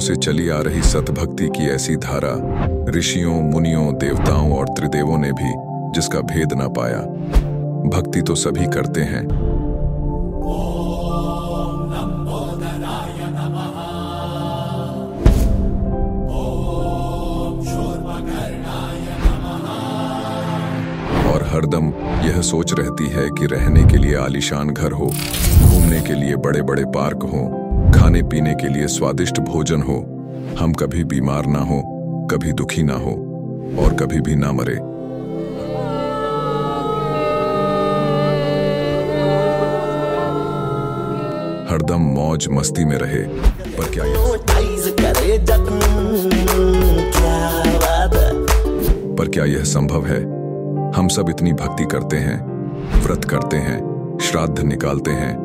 से चली आ रही सतभक्ति की ऐसी धारा ऋषियों, मुनियों, देवताओं और त्रिदेवों ने भी जिसका भेद ना पाया। भक्ति तो सभी करते हैं। और हरदम यह सोच रहती है कि रहने के लिए आलीशान घर हो, घूमने के लिए बड़े बड़े पार्क हो, खाने पीने के लिए स्वादिष्ट भोजन हो, हम कभी बीमार ना हो, कभी दुखी ना हो और कभी भी ना मरे। हरदम मौज मस्ती में रहे। पर क्या यह संभव है? हम सब इतनी भक्ति करते हैं, व्रत करते हैं, श्राद्ध निकालते हैं,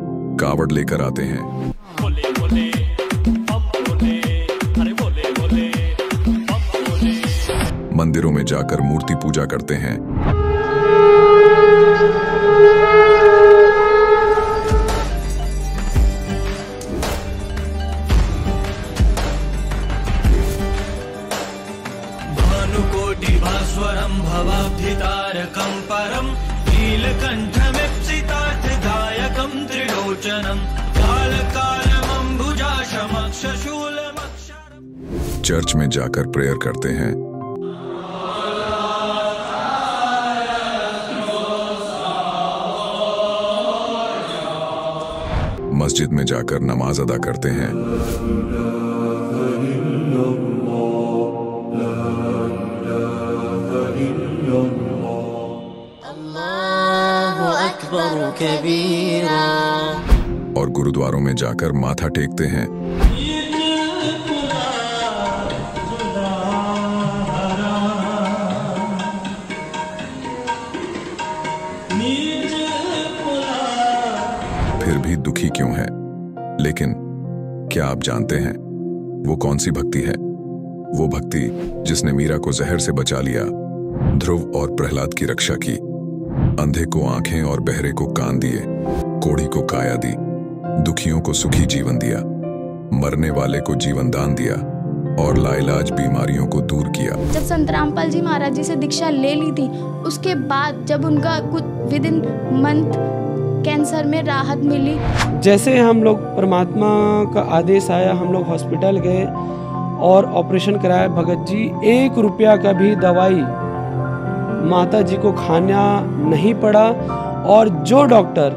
कावड़ लेकर आते हैं, मंदिरों में जाकर मूर्ति पूजा करते हैं, भानुकोटि भास्वरं भवाब्धितारकं परं नीलकण्ठमिप्सितार्थदायकं त्रिलोचनं कालकालमम्बुजाशमक्षशूलमक्षरम्। चर्च में जाकर प्रेयर करते हैं, मस्जिद में जाकर नमाज अदा करते हैं, अल्लाहु अकबर कबीरा, और गुरुद्वारों में जाकर माथा टेकते हैं। फिर भी दुखी क्यों है? लेकिन क्या आप जानते हैं वो कौन सी भक्ति है? वो भक्ति जिसने मीरा को जहर से बचा लिया, ध्रुव और प्रहलाद की रक्षा की, अंधे को आंखें और बहरे को कान दिए, कोढ़ी को काया दी, दुखियों को सुखी जीवन दिया, मरने वाले को जीवन दान दिया और लाइलाज बीमारियों को दूर किया। जब संत रामपाल जी महाराज जी से दीक्षा ले ली थी, उसके बाद जब उनका कुछ विद इन मंथ कैंसर में राहत मिली। जैसे हम लोग परमात्मा का आदेश आया, हम लोग हॉस्पिटल गए और ऑपरेशन कराया। भगत जी 1 रुपया का भी दवाई माता जी को खाना नहीं पड़ा, और जो डॉक्टर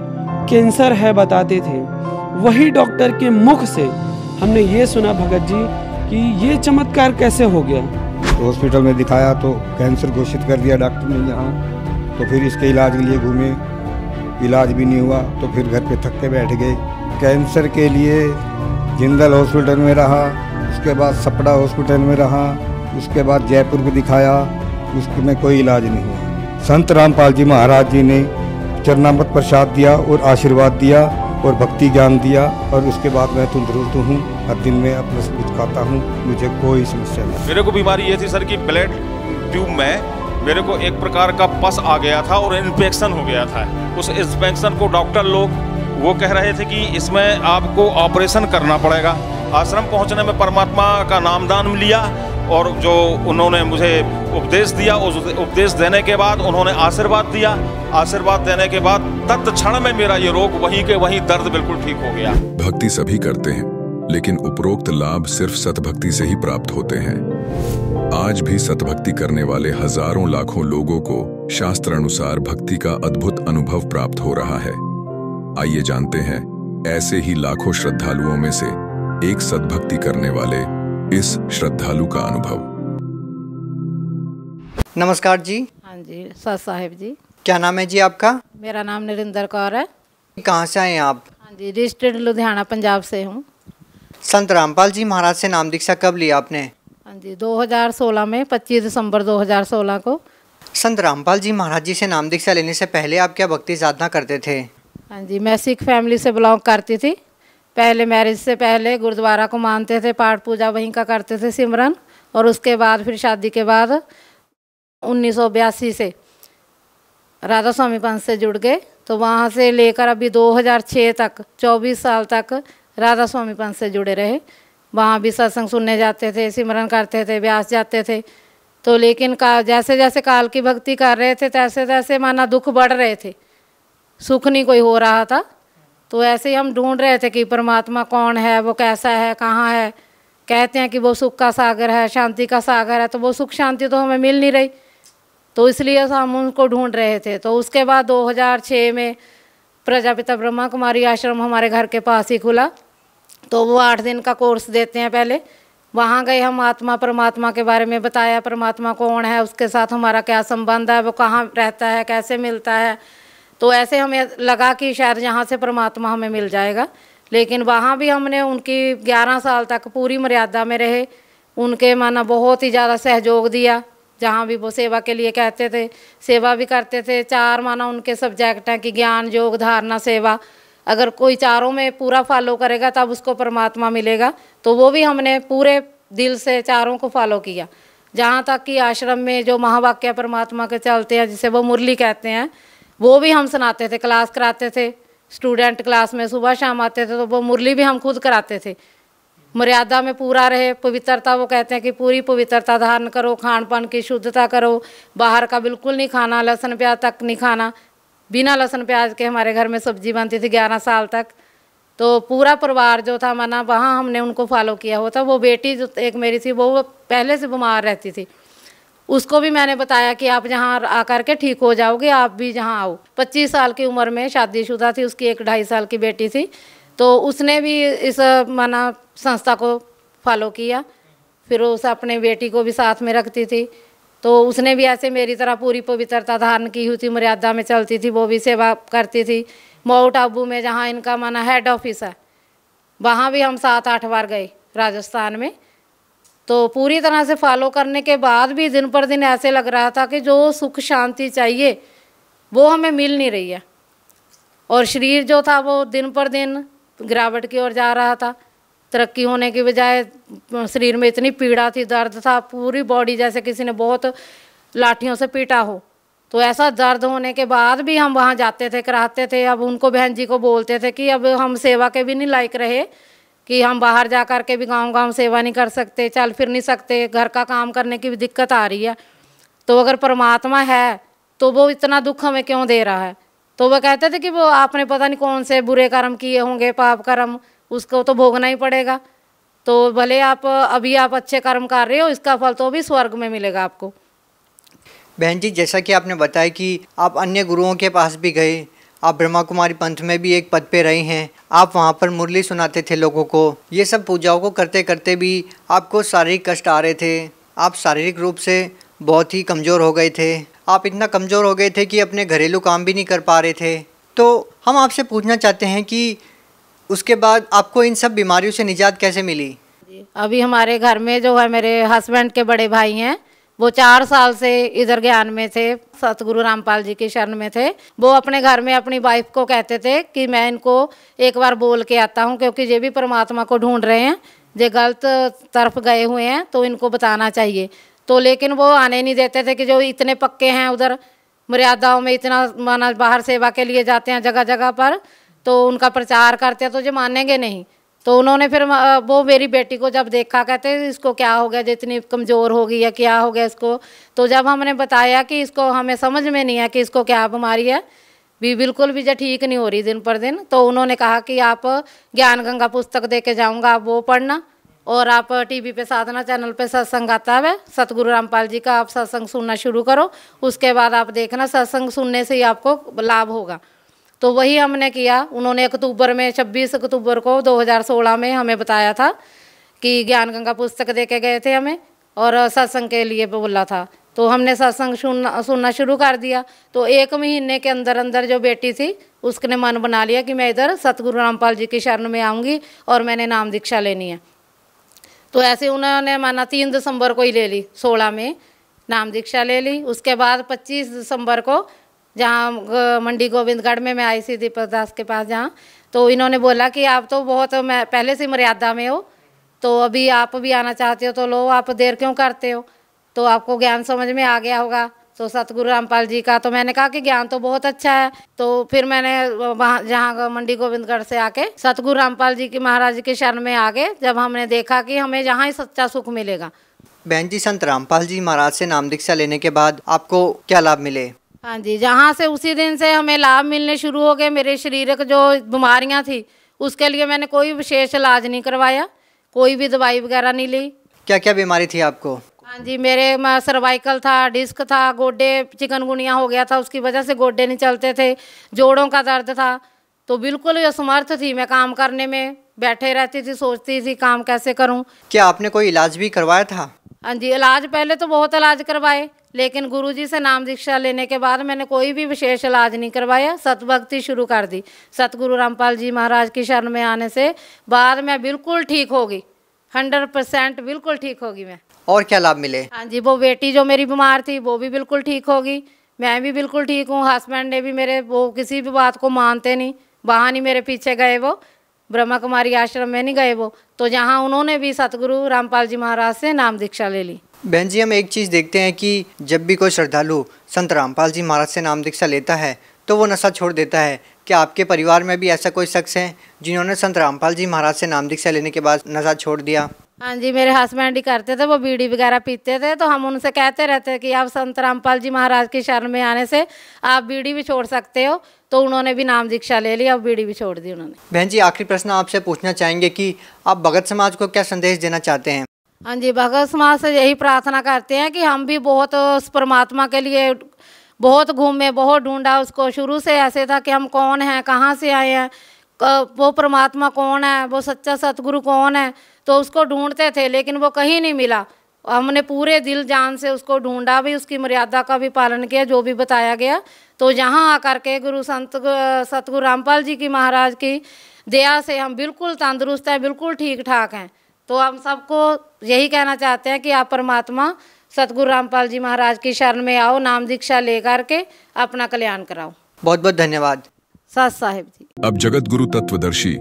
कैंसर है बताते थे, वही डॉक्टर के मुख से हमने ये सुना भगत जी कि ये चमत्कार कैसे हो गया। तो हॉस्पिटल में दिखाया तो कैंसर घोषित कर दिया डॉक्टर ने यहाँ। तो फिर इसके इलाज के लिए घूमे, इलाज भी नहीं हुआ, तो फिर घर पे थक के बैठ गए। कैंसर के लिए जिंदल हॉस्पिटल में रहा, उसके बाद सपड़ा हॉस्पिटल में रहा, उसके बाद जयपुर में दिखाया, उसमें कोई इलाज नहीं हुआ। संत रामपाल जी महाराज जी ने चरणामृत प्रसाद दिया और आशीर्वाद दिया और भक्ति ज्ञान दिया, और उसके बाद मैं तंदुरुस्त हूँ। हर दिन में अपना सब कुछ खाता हूँ, मुझे कोई समस्या नहीं। मेरे को बीमारी ये थी सर कि ब्लड ट्यूब में मेरे को एक प्रकार का पस आ गया था और इन्फेक्शन हो गया था। उस इन्फेक्शन को डॉक्टर लोग वो कह रहे थे कि इसमें आपको ऑपरेशन करना पड़ेगा। आश्रम पहुंचने में परमात्मा का नामदान लिया और जो उन्होंने मुझे उपदेश दिया, उस उपदेश देने के बाद उन्होंने आशीर्वाद दिया। आशीर्वाद देने के बाद तत्क्षण में मेरा ये रोग वहीं के वहीं दर्द बिल्कुल ठीक हो गया। भक्ति सभी करते हैं, लेकिन उपरोक्त लाभ सिर्फ सतभक्ति से ही प्राप्त होते हैं। आज भी सतभक्ति करने वाले हजारों लाखों लोगों को शास्त्र अनुसार भक्ति का अद्भुत अनुभव प्राप्त हो रहा है। आइए जानते हैं ऐसे ही लाखों श्रद्धालुओं में से एक सतभक्ति करने वाले इस श्रद्धालु का अनुभव। नमस्कार जी। हाँ जी, सत साहिब जी। क्या नाम है जी आपका? मेरा नाम नरिंदर कौर है। कहाँ से आए हैं आप? हाँ जी, डिस्ट्रिक्ट लुधियाना पंजाब से हूँ। संत रामपाल जी महाराज से नाम दीक्षा कब लिया आपने? हाँ जी, 2016 में 25 दिसंबर 2016 को। संत रामपाल जी महाराज जी से नाम दीक्षा लेने से पहले आप क्या भक्ति साधना करते थे? हाँ जी, मैं सिख फैमिली से बिलोंग करती थी। पहले मैरिज से पहले गुरुद्वारा को मानते थे, पाठ पूजा वहीं का करते थे, सिमरन। और उसके बाद फिर शादी के बाद 1982 से राधा स्वामी पंथ से जुड़ गए। तो वहाँ से लेकर अभी 2006 तक 24 साल तक राधा स्वामी पंथ से जुड़े रहे। वहाँ भी सत्संग सुनने जाते थे, सिमरन करते थे, ब्यास जाते थे। तो लेकिन जैसे जैसे काल की भक्ति कर रहे थे तैसे तैसे माना दुख बढ़ रहे थे, सुख नहीं कोई हो रहा था। तो ऐसे ही हम ढूंढ रहे थे कि परमात्मा कौन है, वो कैसा है, कहाँ है। कहते हैं कि वो सुख का सागर है, शांति का सागर है, तो वो सुख शांति तो हमें मिल नहीं रही। तो इसलिए हम उनको ढूंढ रहे थे। तो उसके बाद 2006 में प्रजापिता ब्रह्मा कुमारी आश्रम हमारे घर के पास ही खुला। तो वो 8 दिन का कोर्स देते हैं पहले। वहाँ गए हम, आत्मा परमात्मा के बारे में बताया, परमात्मा कौन है, उसके साथ हमारा क्या संबंध है, वो कहाँ रहता है, कैसे मिलता है। तो ऐसे हमें लगा कि शायद यहाँ से परमात्मा हमें मिल जाएगा। लेकिन वहाँ भी हमने उनकी 11 साल तक पूरी मर्यादा में रहे, उनके माना बहुत ही ज़्यादा सहयोग दिया। जहाँ भी वो सेवा के लिए कहते थे सेवा भी करते थे। 4 माना उनके सब्जेक्ट हैं कि ज्ञान, योग, धारणा, सेवा। अगर कोई चारों में पूरा फॉलो करेगा तब उसको परमात्मा मिलेगा। तो वो भी हमने पूरे दिल से चारों को फॉलो किया। जहाँ तक कि आश्रम में जो महावाक्य परमात्मा के चलते हैं, जिसे वो मुरली कहते हैं, वो भी हम सुनाते थे, क्लास कराते थे। स्टूडेंट क्लास में सुबह शाम आते थे तो वो मुरली भी हम खुद कराते थे। मर्यादा में पूरा रहे, पवित्रता, वो कहते हैं कि पूरी पवित्रता धारण करो, खान पान की शुद्धता करो, बाहर का बिल्कुल नहीं खाना, लहसुन प्याज तक नहीं खाना। बिना लहसुन प्याज के हमारे घर में सब्जी बनती थी 11 साल तक। तो पूरा परिवार जो था माना वहाँ हमने उनको फॉलो किया होता। वो बेटी जो एक मेरी थी वो पहले से बीमार रहती थी, उसको भी मैंने बताया कि आप यहाँ आकर के ठीक हो जाओगे, आप भी यहाँ आओ। 25 साल की उम्र में शादीशुदा थी, उसकी 1 2.5 साल की बेटी थी। तो उसने भी इस माना संस्था को फॉलो किया। फिर उस अपने बेटी को भी साथ में रखती थी। तो उसने भी ऐसे मेरी तरह पूरी पवित्रता धारण की हुई थी, मर्यादा में चलती थी, वो भी सेवा करती थी। माउंट आबू में जहाँ इनका माना हेड ऑफिस है, वहाँ भी हम 7-8 बार गए राजस्थान में। तो पूरी तरह से फॉलो करने के बाद भी दिन पर दिन ऐसे लग रहा था कि जो सुख शांति चाहिए वो हमें मिल नहीं रही है। और शरीर जो था वो दिन पर दिन गिरावट की ओर जा रहा था। तरक्की होने की बजाय शरीर में इतनी पीड़ा थी, दर्द था, पूरी बॉडी जैसे किसी ने बहुत लाठियों से पीटा हो। तो ऐसा दर्द होने के बाद भी हम वहाँ जाते थे, कराते थे। अब उनको बहन जी को बोलते थे कि अब हम सेवा के भी नहीं लायक रहे, कि हम बाहर जा कर के भी गांव-गांव सेवा नहीं कर सकते, चल फिर नहीं सकते, घर का काम करने की भी दिक्कत आ रही है। तो अगर परमात्मा है तो वो इतना दुख हमें क्यों दे रहा है। तो वो कहते थे कि वो आपने पता नहीं कौन से बुरे कर्म किए होंगे, पाप कर्म, उसको तो भोगना ही पड़ेगा। तो भले आप अभी आप अच्छे कर्म कर रहे हो, इसका फल तो भी स्वर्ग में मिलेगा आपको। बहन जी, जैसा कि आपने बताया कि आप अन्य गुरुओं के पास भी गए, आप ब्रह्मा कुमारी पंथ में भी एक पद पे रही हैं, आप वहाँ पर मुरली सुनाते थे लोगों को। ये सब पूजाओं को करते करते भी आपको शारीरिक कष्ट आ रहे थे, आप शारीरिक रूप से बहुत ही कमज़ोर हो गए थे। आप इतना कमज़ोर हो गए थे कि अपने घरेलू काम भी नहीं कर पा रहे थे। तो हम आपसे पूछना चाहते हैं कि उसके बाद आपको इन सब बीमारियों से निजात कैसे मिली? अभी हमारे घर में जो है मेरे हस्बैंड के बड़े भाई हैं, वो 4 साल से इधर ज्ञान में थे, सतगुरु रामपाल जी की शरण में थे। वो अपने घर में अपनी वाइफ को कहते थे कि मैं इनको एक बार बोल के आता हूँ, क्योंकि ये भी परमात्मा को ढूंढ रहे हैं, ये गलत तरफ गए हुए हैं, तो इनको बताना चाहिए। तो लेकिन वो आने नहीं देते थे कि जो इतने पक्के हैं उधर मर्यादाओं में, इतना माना बाहर सेवा के लिए जाते हैं जगह जगह पर, तो उनका प्रचार करते हैं तो ये मानेंगे नहीं। तो उन्होंने फिर वो मेरी बेटी को जब देखा, कहते इसको क्या हो गया, जितनी कमज़ोर हो गई है, क्या हो गया इसको। तो जब हमने बताया कि इसको हमें समझ में नहीं है कि इसको क्या बीमारी है, भी बिल्कुल भी जो ठीक नहीं हो रही दिन पर दिन, तो उन्होंने कहा कि आप ज्ञान गंगा पुस्तक दे के जाऊँगा, आप वो पढ़ना, और आप टीवी पे साधना चैनल पे सत्संग आता है सतगुरु रामपाल जी का, आप सत्संग सुनना शुरू करो, उसके बाद आप देखना सत्संग सुनने से ही आपको लाभ होगा। तो वही हमने किया। उन्होंने अक्टूबर में 26 अक्टूबर को 2016 में हमें बताया था कि ज्ञान गंगा पुस्तक दे के गए थे हमें, और सत्संग के लिए बोला था। तो हमने सत्संग सुनना शुरू कर दिया। तो 1 महीने के अंदर अंदर जो बेटी थी उसने मन बना लिया कि मैं इधर सतगुरु रामपाल जी की शरण में आऊँगी और मैंने नाम दीक्षा लेनी है। तो ऐसे उन्होंने माना 3 दिसंबर को ही ले ली, 16 में नाम दीक्षा ले ली। उसके बाद 25 दिसंबर को जहाँ मंडी गोविंदगढ़ में मैं आई सी दीपक दास के पास, जहाँ तो इन्होंने बोला कि आप तो बहुत मैं पहले से मर्यादा में हो, तो अभी आप भी आना चाहते हो तो लो, आप देर क्यों करते हो, तो आपको ज्ञान समझ में आ गया होगा, तो सतगुरु रामपाल जी का, तो मैंने कहा कि ज्ञान तो बहुत अच्छा है। तो फिर मैंने वहाँ जहाँ मंडी गोविंदगढ़ से आके सतगुरु रामपाल जी की महाराज के शरण में आ गए, जब हमने देखा कि हमें जहाँ ही सच्चा सुख मिलेगा। बहन जी, संत रामपाल जी महाराज से नाम दीक्षा लेने के बाद आपको क्या लाभ मिले? हाँ जी, जहाँ से उसी दिन से हमें लाभ मिलने शुरू हो गए। मेरे शरीर की जो बीमारियाँ थी उसके लिए मैंने कोई विशेष इलाज नहीं करवाया, कोई भी दवाई वगैरह नहीं ली। क्या क्या बीमारी थी आपको? हाँ जी, मेरे सर्वाइकल था, डिस्क था, गोड्डे चिकनगुनिया हो गया था, उसकी वजह से गोड्डे नहीं चलते थे, जोड़ों का दर्द था। तो बिल्कुल असमर्थ थी मैं काम करने में, बैठे रहती थी, सोचती थी काम कैसे करूं। क्या आपने कोई इलाज भी करवाया था? हाँ जी, इलाज पहले तो बहुत इलाज करवाए, लेकिन गुरुजी से नाम दीक्षा लेने के बाद मैंने कोई भी विशेष इलाज नहीं करवाया, सतभक्ति शुरू कर दी। सतगुरु रामपाल जी महाराज की शरण में आने से बाद में बिल्कुल ठीक होगी, 100% बिल्कुल ठीक होगी मैं। और क्या लाभ मिले? हाँ जी, वो बेटी जो मेरी बीमार थी वो भी बिल्कुल ठीक होगी, मैं भी बिल्कुल ठीक हूँ। हस्बैंड ने भी मेरे, वो किसी भी बात को मानते नहीं, वहाँ नहीं मेरे पीछे गए, वो ब्रह्मा कुमारी आश्रम में नहीं गए वो, तो जहाँ उन्होंने भी सतगुरु रामपाल जी महाराज से नाम दीक्षा ले ली। बहन जी, हम एक चीज़ देखते हैं कि जब भी कोई श्रद्धालु संत रामपाल जी महाराज से नाम दीक्षा लेता है तो वो नशा छोड़ देता है। क्या आपके परिवार में भी ऐसा कोई शख्स है जिन्होंने संत रामपाल जी महाराज से नाम दीक्षा लेने के बाद नशा छोड़ दिया? हाँ जी, मेरे हस्बैंड ही करते थे, वो बीड़ी वगैरह पीते थे, तो हम उनसे कहते रहते कि आप संत रामपाल जी महाराज की शरण में आने से आप बीड़ी भी छोड़ सकते हो, तो उन्होंने भी नाम दीक्षा ले ली, अब बीड़ी भी छोड़ दी उन्होंने। बहन जी, आखिरी प्रश्न आपसे पूछना चाहेंगे कि आप भगत समाज को क्या संदेश देना चाहते हैं? हाँ जी, भगत समाज से यही प्रार्थना करते हैं कि हम भी बहुत उस परमात्मा के लिए बहुत घूमे, बहुत ढूंढा उसको। शुरू से ऐसे था कि हम कौन हैं, कहाँ से आए हैं, वो परमात्मा कौन है, वो सच्चा सतगुरु कौन है, तो उसको ढूंढते थे, लेकिन वो कहीं नहीं मिला। हमने पूरे दिल जान से उसको ढूंढा भी, उसकी मर्यादा का भी पालन किया, जो भी बताया गया। तो यहाँ आकर के गुरु संत सतगुरु रामपाल जी की महाराज की दया से हम बिल्कुल तंदुरुस्त हैं, बिल्कुल ठीक ठाक हैं। तो हम सबको यही कहना चाहते हैं कि आप परमात्मा सतगुरु रामपाल जी महाराज की शरण में आओ, नाम दीक्षा ले करके अपना कल्याण कराओ। बहुत बहुत धन्यवाद। सत साहिब जी। अब जगत गुरु तत्वदर्शी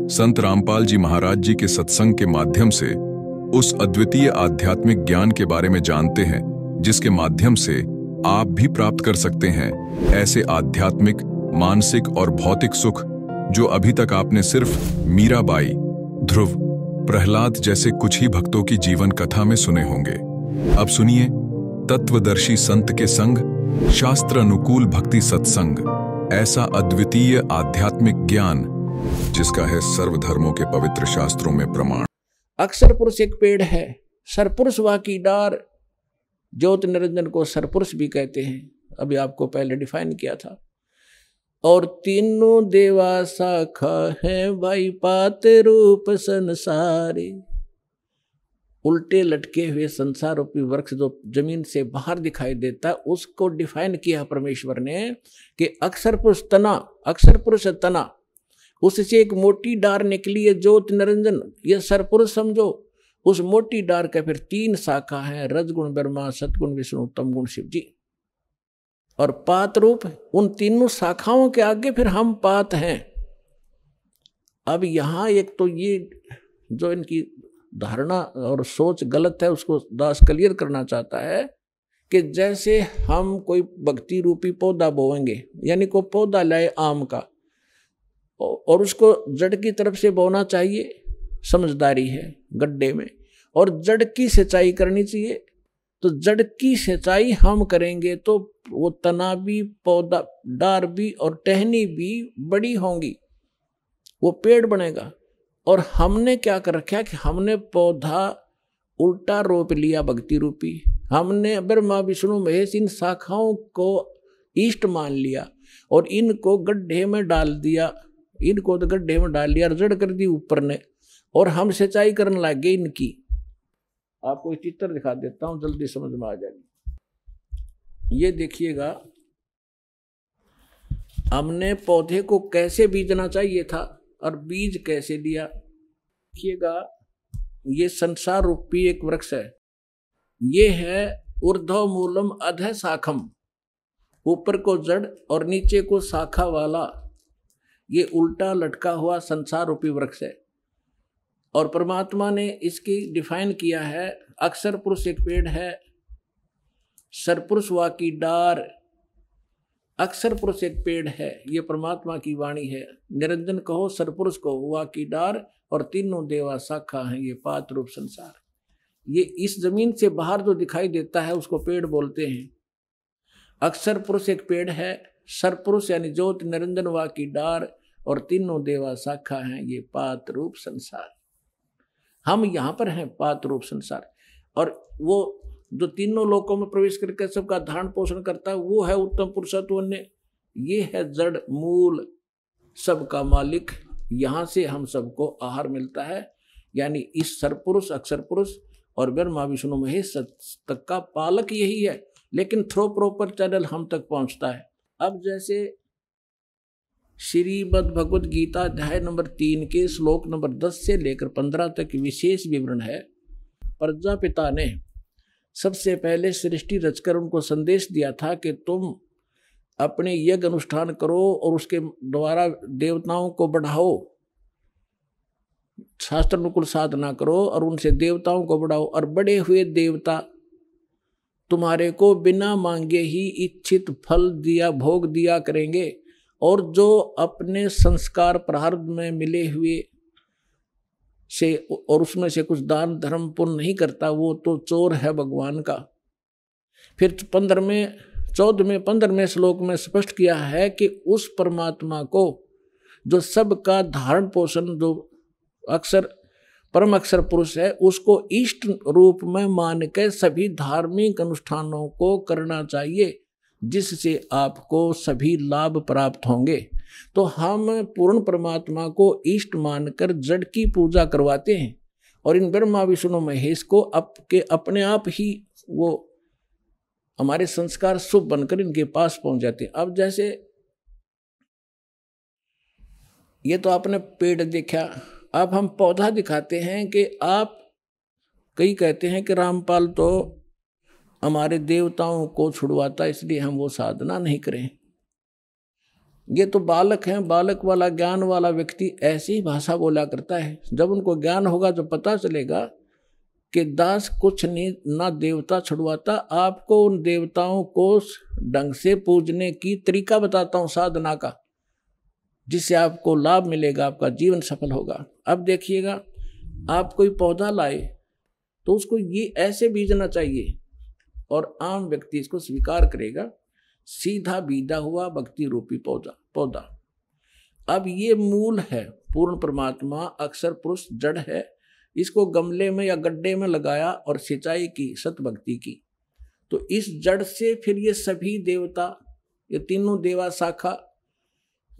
संत रामपाल जी महाराज जी के सत्संग के माध्यम से उस अद्वितीय आध्यात्मिक ज्ञान के बारे में जानते हैं, जिसके माध्यम से आप भी प्राप्त कर सकते हैं ऐसे आध्यात्मिक, मानसिक और भौतिक सुख जो अभी तक आपने सिर्फ मीराबाई, ध्रुव, प्रहलाद जैसे कुछ ही भक्तों की जीवन कथा में सुने होंगे। अब सुनिए तत्वदर्शी संत के संग शास्त्र अनुकूल भक्ति सत्संग, ऐसा अद्वितीय आध्यात्मिक ज्ञान जिसका है सर्वधर्मों के पवित्र शास्त्रों में प्रमाण। अक्षर पुरुष एक पेड़ है, सरपुरुष वा की डार, ज्योति निरंजन को सरपुरुष भी कहते हैं, अभी आपको पहले डिफाइन किया था। और तीनों देवा शाखा है भाई पात रूप संसारे, उल्टे लटके हुए संसार रूपी वृक्ष जो जमीन से बाहर दिखाई देता है, उसको डिफाइन किया परमेश्वर ने कि अक्षर पुरुष तना, अक्षर पुरुष तना, उससे एक मोटी डार निकली है ज्योति निरंजन, ये सरपुरुष समझो। उस मोटी डार का फिर 3 शाखा है, रजगुण ब्रह्मा, सतगुण विष्णु, तमगुण शिव जी। और पात रूप, उन तीनों शाखाओं के आगे फिर हम पात हैं। अब यहाँ एक तो ये जो इनकी धारणा और सोच गलत है, उसको दास क्लियर करना चाहता है कि जैसे हम कोई भक्ति रूपी पौधा बोएंगे, यानी कोई पौधा लाए आम का और उसको जड़ की तरफ से बोना चाहिए, समझदारी है गड्ढे में, और जड़ की सिंचाई करनी चाहिए। तो जड़ की सिंचाई हम करेंगे तो वो तना भी, पौधा, डार भी और टहनी भी बड़ी होंगी, वो पेड़ बनेगा। और हमने क्या कर रखा कि हमने पौधा उल्टा रोप लिया भक्ति रूपी, हमने ब्रह्मा विष्णु महेश इन शाखाओं को इष्ट मान लिया और इनको गड्ढे में डाल दिया, इनको तो गड्ढे में डाल लिया, जड़ कर दी ऊपर ने, और हम सिंचाई करने लगे इनकी। आपको एक चित्र दिखा देता हूं, जल्दी समझ में आ जाएगी। ये देखिएगा, हमने पौधे को कैसे बीजना चाहिए था और बीज कैसे दिया। देखिएगा, ये संसार रूपी एक वृक्ष है, ये है ऊर्ध्व मूलम अधः शाखम, ऊपर को जड़ और नीचे को शाखा वाला ये उल्टा लटका हुआ संसार रूपी वृक्ष है। और परमात्मा ने इसकी डिफाइन किया है, अक्षर पुरुष एक पेड़ है, सरपुरुष वा की डार, अक्षर पुरुष एक पेड़ है, ये परमात्मा की वाणी है। निरंजन कहो सरपुरुष को वा की डार, और तीनों देवा शाखा हैं, ये पात रूप संसार। ये इस जमीन से बाहर जो दिखाई देता है उसको पेड़ बोलते हैं। अक्षर पुरुष एक पेड़ है, सरपुरुष यानी ज्योत निरंजन वा की डार, और तीनों देवा शाखा हैं, ये पात रूप संसार। हम यहाँ पर हैं पात रूप संसार, और वो जो तीनों लोकों में प्रवेश करके सबका धारण पोषण करता है वो है उत्तम पुरुषत्व अन्य। ये है जड़ मूल सबका मालिक। यहाँ से हम सबको आहार मिलता है, यानी इस सरपुरुष अक्षर पुरुष और ब्रह्मा विष्णु महेश तक का पालक यही है, लेकिन थ्रो प्रॉपर चैनल हम तक पहुँचता है। अब जैसे श्रीमद् भगवद गीता अध्याय नंबर 3 के श्लोक नंबर 10 से लेकर 15 तक विशेष विवरण है। प्रजापिता ने सबसे पहले सृष्टि रचकर उनको संदेश दिया था कि तुम अपने यज्ञ अनुष्ठान करो और उसके द्वारा देवताओं को बढ़ाओ, शास्त्र अनुकूल साधना करो और उनसे देवताओं को बढ़ाओ, और बड़े हुए देवता तुम्हारे को बिना मांगे ही इच्छित फल दिया भोग दिया करेंगे, और जो अपने संस्कार प्रारब्ध में मिले हुए से और उसमें से कुछ दान धर्म पुण्य नहीं करता वो तो चोर है भगवान का। फिर 15वें श्लोक में स्पष्ट किया है कि उस परमात्मा को जो सबका धारण पोषण जो अक्षर परम अक्षर पुरुष है उसको इष्ट रूप में मान के सभी धार्मिक अनुष्ठानों को करना चाहिए, जिससे आपको सभी लाभ प्राप्त होंगे। तो हम पूर्ण परमात्मा को इष्ट मानकर जड़ की पूजा करवाते हैं, और इन ब्रह्मा विष्णु महेश को अपने आप ही वो हमारे संस्कार शुभ बनकर इनके पास पहुंच जाते हैं। अब जैसे ये तो आपने पेड़ देखा, अब हम पौधा दिखाते हैं कि आप कई कहते हैं कि रामपाल तो हमारे देवताओं को छुड़वाता इसलिए हम वो साधना नहीं करें। ये तो बालक हैं, बालक वाला ज्ञान वाला व्यक्ति ऐसी भाषा बोला करता है। जब उनको ज्ञान होगा तो पता चलेगा कि दास कुछ नहीं ना देवता छुड़वाता, आपको उन देवताओं को ढंग से पूजने की तरीका बताता हूँ साधना का, जिससे आपको लाभ मिलेगा, आपका जीवन सफल होगा। अब देखिएगा, आप कोई पौधा लाए तो उसको ये ऐसे बीजना चाहिए और आम व्यक्ति इसको स्वीकार करेगा। सीधा बीजा हुआ भक्ति रूपी पौधा। अब ये मूल है, पूर्ण परमात्मा अक्षर पुरुष जड़ है, इसको गमले में या गड्ढे में लगाया और सिंचाई की सतभक्ति की, तो इस जड़ से फिर ये सभी देवता, ये तीनों देवा शाखा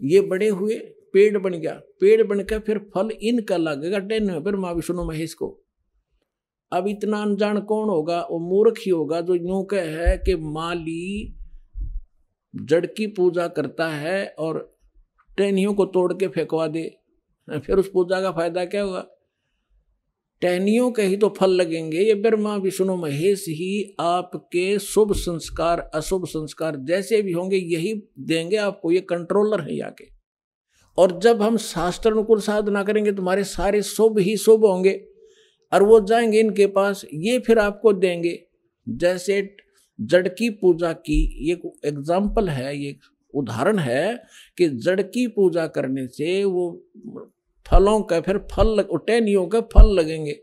ये बड़े हुए, पेड़ बन गया। पेड़ बनकर फिर फल इनका लगेगा टेन ब्रह्मा विष्णु महेश को। अब इतना अनजान कौन होगा? वो मूर्ख ही होगा जो यूं है कि माली जड़ की पूजा करता है और टहनियों को तोड़ के फेंकवा दे, फिर उस पूजा का फायदा क्या होगा? टहनियों के ही तो फल लगेंगे। ये ब्रह्मा विष्णु महेश ही आपके शुभ संस्कार अशुभ संस्कार जैसे भी होंगे यही देंगे आपको, ये कंट्रोलर है यहाँ के। और जब हम शास्त्र अनुकूल साधना करेंगे तुम्हारे सारे शुभ ही शुभ होंगे और वो जाएंगे इनके पास, ये फिर आपको देंगे। जैसे जड़ की पूजा की ये एग्जाम्पल है, ये उदाहरण है कि जड़ की पूजा करने से वो फलों का फिर फल टहनियों के फल लगेंगे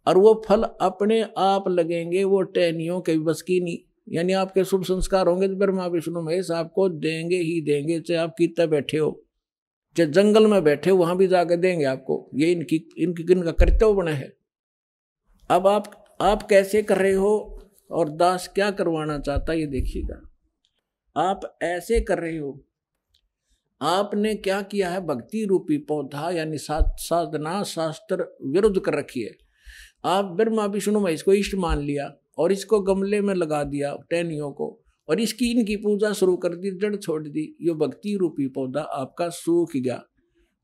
और वो फल अपने आप लगेंगे, वो टहनियों के बस की नहीं। यानी आपके शुभ संस्कार होंगे तो ब्रह्मा विष्णु महेश आपको देंगे ही देंगे, चाहे आप कितना बैठे हो, चाहे जंगल में बैठे हो वहां भी जाकर देंगे आपको। ये इनका कर्तव्य बना है। अब आप कैसे कर रहे हो और दास क्या करवाना चाहता है ये देखिएगा। आप ऐसे कर रहे हो, आपने क्या किया है? भक्ति रूपी पौधा यानी साधना शास्त्र विरुद्ध कर रखी है। आप ब्रह्मा विष्णु महेश को इष्ट मान लिया और इसको गमले में लगा दिया टहनियों को, और इनकी पूजा शुरू कर दी, जड़ छोड़ दी। ये भक्ति रूपी पौधा आपका सूख गया,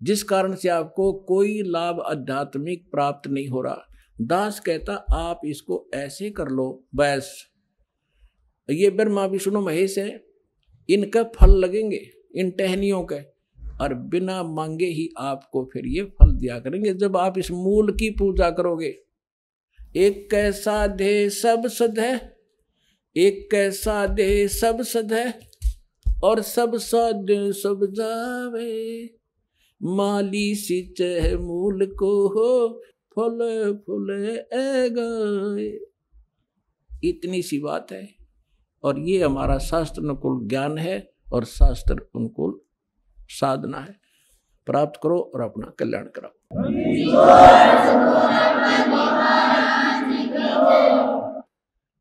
जिस कारण से आपको कोई लाभ आध्यात्मिक प्राप्त नहीं हो रहा। दास कहता आप इसको ऐसे कर लो, बस ये ब्रह्मा विष्णु महेश है, इनका फल लगेंगे इन टहनियों के, और बिना मांगे ही आपको फिर ये फल दिया करेंगे जब आप इस मूल की पूजा करोगे। एक कैसा दे सब सद है, एक कैसा दे सब सधे और सब साध्य सब जावे, माली सिंचे मूल को हो फल फूले गए। इतनी सी बात है और ये हमारा शास्त्र अनुकूल ज्ञान है और शास्त्र अनुकूल साधना है। प्राप्त करो और अपना कल्याण कराओ।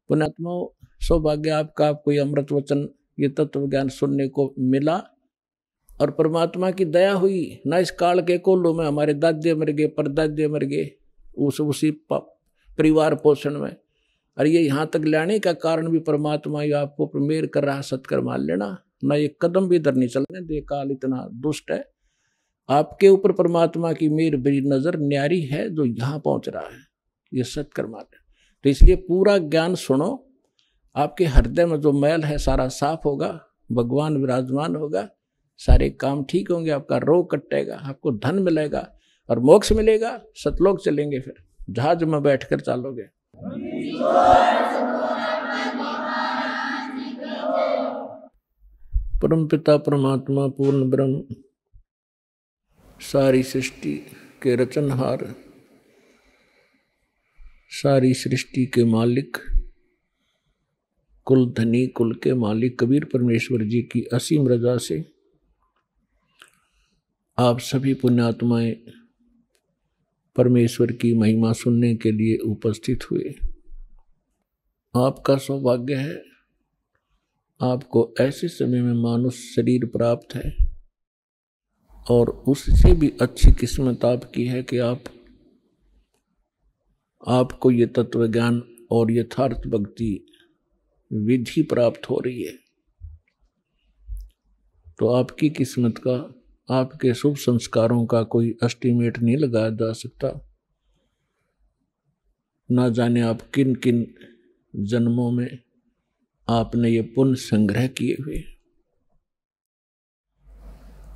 पुण्यात्माओं, सौभाग्य आपका, आपको ये अमृत वचन, ये तत्व ज्ञान सुनने को मिला और परमात्मा की दया हुई। ना इस काल के कोल्हू में हमारे दादे मर गए, परदादे मर गए उसी परिवार पोषण में, और ये यहाँ तक लाने का कारण भी परमात्मा ये आपको मेहर कर रहा, सत्कर मान लेना। ना ये कदम भी इधर नहीं चलने दे, काल इतना दुष्ट है। आपके ऊपर परमात्मा की मेहर बड़ी नजर न्यारी है जो यहाँ पहुंच रहा है, ये सत्कर मान ले। तो इसलिए पूरा ज्ञान सुनो, आपके हृदय में जो मैल है सारा साफ होगा, भगवान विराजमान होगा, सारे काम ठीक होंगे, आपका रोग कटेगा, आपको धन मिलेगा और मोक्ष मिलेगा, सतलोक चलेंगे, फिर जहाज में बैठकर चलोगे। परम पिता परमात्मा पूर्ण ब्रह्म, सारी सृष्टि के रचनहार, सारी सृष्टि के मालिक, कुल धनी कुल के मालिक कबीर परमेश्वर जी की असीम रजा से आप सभी पुण्यात्माएं परमेश्वर की महिमा सुनने के लिए उपस्थित हुए। आपका सौभाग्य है, आपको ऐसे समय में मानुष शरीर प्राप्त है और उससे भी अच्छी किस्मत आपकी है कि आपको ये तत्व ज्ञान और यथार्थ भक्ति विधि प्राप्त हो रही है। तो आपकी किस्मत का, आपके शुभ संस्कारों का कोई एस्टीमेट नहीं लगाया जा सकता। ना जाने आप किन किन जन्मों में आपने ये पुण्य संग्रह किए हुए।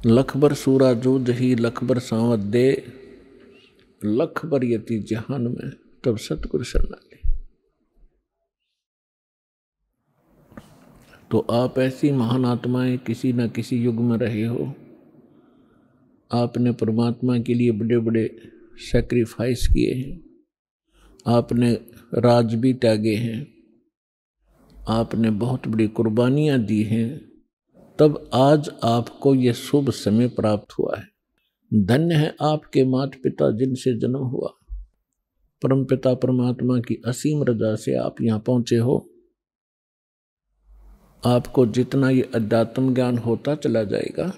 लखबर सूरा जो जही लखबर सांवत दे, लखबर यति जहान में तब सतगुरु शरणाले। तो आप ऐसी महान आत्माएं किसी न किसी युग में रहे हो। आपने परमात्मा के लिए बड़े बड़े सैक्रिफाइस किए हैं, आपने राज भी त्यागे हैं, आपने बहुत बड़ी कुर्बानियां दी हैं, तब आज आपको ये शुभ समय प्राप्त हुआ है। धन्य है आपके माता पिता जिनसे जन्म हुआ। परम पिता परमात्मा की असीम रजा से आप यहाँ पहुँचे हो। आपको जितना ये अध्यात्म ज्ञान होता चला जाएगा,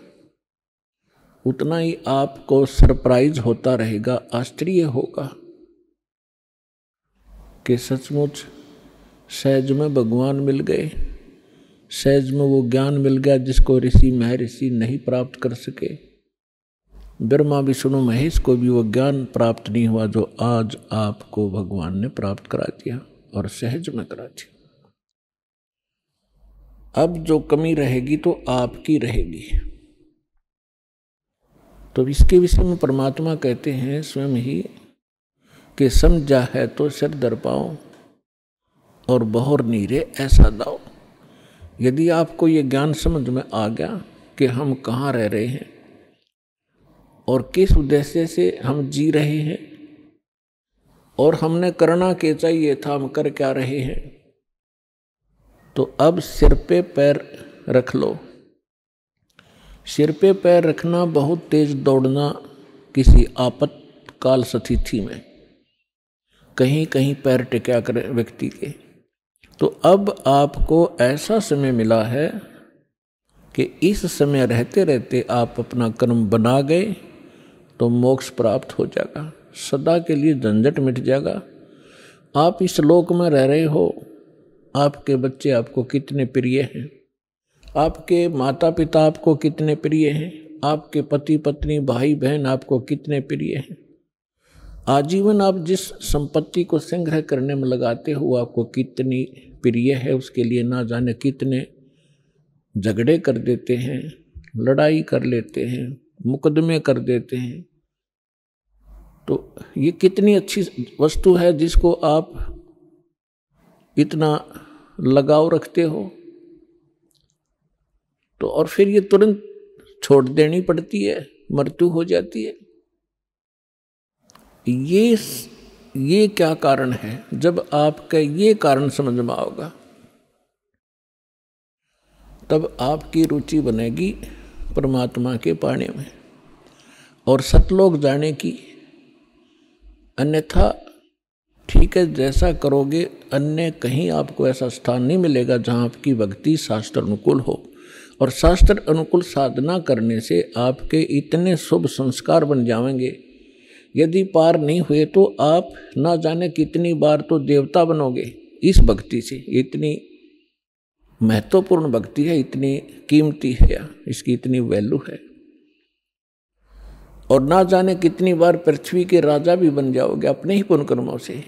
उतना ही आपको सरप्राइज होता रहेगा, आश्चर्य होगा कि सचमुच सहज में भगवान मिल गए, सहज में वो ज्ञान मिल गया जिसको ऋषि महर्षि नहीं प्राप्त कर सके। ब्रह्मा विष्णु महेश को भी वो ज्ञान प्राप्त नहीं हुआ जो आज आपको भगवान ने प्राप्त करा दिया और सहज में करा दिया। अब जो कमी रहेगी तो आपकी रहेगी। तो इसके विषय में परमात्मा कहते हैं स्वयं ही कि समझा है तो सिर दर पाओ और बहुर नीरे ऐसा दाओ। यदि आपको ये ज्ञान समझ में आ गया कि हम कहाँ रह रहे हैं और किस उद्देश्य से हम जी रहे हैं और हमने करना क्या चाहिए था, हम कर क्या रहे हैं, तो अब सिर पे पैर रख लो। सिर पे पैर रखना, बहुत तेज दौड़ना किसी आपातकाल स्थिति में, कहीं कहीं पैर टिका कर व्यक्ति के। तो अब आपको ऐसा समय मिला है कि इस समय रहते रहते आप अपना कर्म बना गए तो मोक्ष प्राप्त हो जाएगा, सदा के लिए झंझट मिट जाएगा। आप इस लोक में रह रहे हो, आपके बच्चे आपको कितने प्रिय हैं, आपके माता पिता आपको कितने प्रिय हैं, आपके पति पत्नी भाई बहन आपको कितने प्रिय हैं। आजीवन आप जिस संपत्ति को संग्रह करने में लगाते हो आपको कितनी प्रिय है, उसके लिए ना जाने कितने झगड़े कर देते हैं, लड़ाई कर लेते हैं, मुकदमे कर देते हैं। तो ये कितनी अच्छी वस्तु है जिसको आप इतना लगाव रखते हो तो और फिर ये तुरंत छोड़ देनी पड़ती है, मृत्यु हो जाती है। ये क्या कारण है? जब आपका ये कारण समझ में आओगा तब आपकी रुचि बनेगी परमात्मा के पाने में और सतलोक जाने की। अन्यथा ठीक है, जैसा करोगे अन्य कहीं आपको ऐसा स्थान नहीं मिलेगा जहाँ आपकी भक्ति शास्त्र अनुकूल हो। और शास्त्र अनुकूल साधना करने से आपके इतने शुभ संस्कार बन जाएंगे, यदि पार नहीं हुए तो आप ना जाने कितनी बार तो देवता बनोगे इस भक्ति से। इतनी महत्वपूर्ण भक्ति है, इतनी कीमती है, इसकी इतनी वैल्यू है। और ना जाने कितनी बार पृथ्वी के राजा भी बन जाओगे अपने ही पुण्य कर्मों से।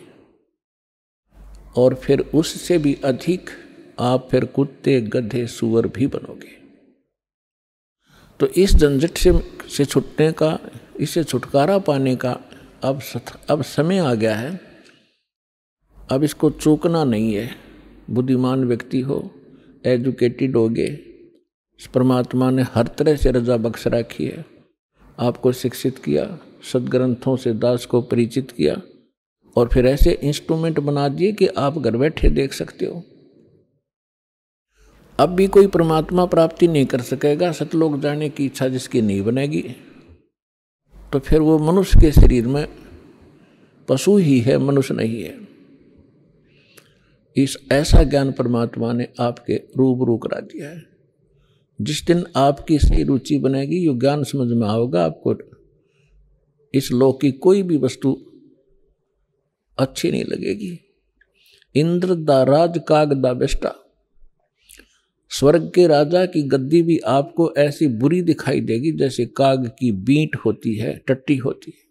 और फिर उससे भी अधिक आप फिर कुत्ते गधे सूअर भी बनोगे। तो इस झंझट से छूटने का, इससे छुटकारा पाने का अब समय आ गया है। अब इसको चूकना नहीं है। बुद्धिमान व्यक्ति हो, एजुकेटेड होगे, परमात्मा ने हर तरह से रजा बख्श रखी है। आपको शिक्षित किया, सदग्रंथों से दास को परिचित किया और फिर ऐसे इंस्ट्रूमेंट बना दिए कि आप घर बैठे देख सकते हो। अब भी कोई परमात्मा प्राप्ति नहीं कर सकेगा सतलोक जाने की इच्छा जिसकी नहीं बनेगी, तो फिर वो मनुष्य के शरीर में पशु ही है, मनुष्य नहीं है। इस ऐसा ज्ञान परमात्मा ने आपके रूबरू करा दिया है। जिस दिन आपकी सही रुचि बनेगी, यो ज्ञान समझ में आओगा, आपको इस लोक की कोई भी वस्तु अच्छी नहीं लगेगी। इंद्र दा राज काग दा बेष्टा, स्वर्ग के राजा की गद्दी भी आपको ऐसी बुरी दिखाई देगी जैसे काग की बींट होती है, टट्टी होती है।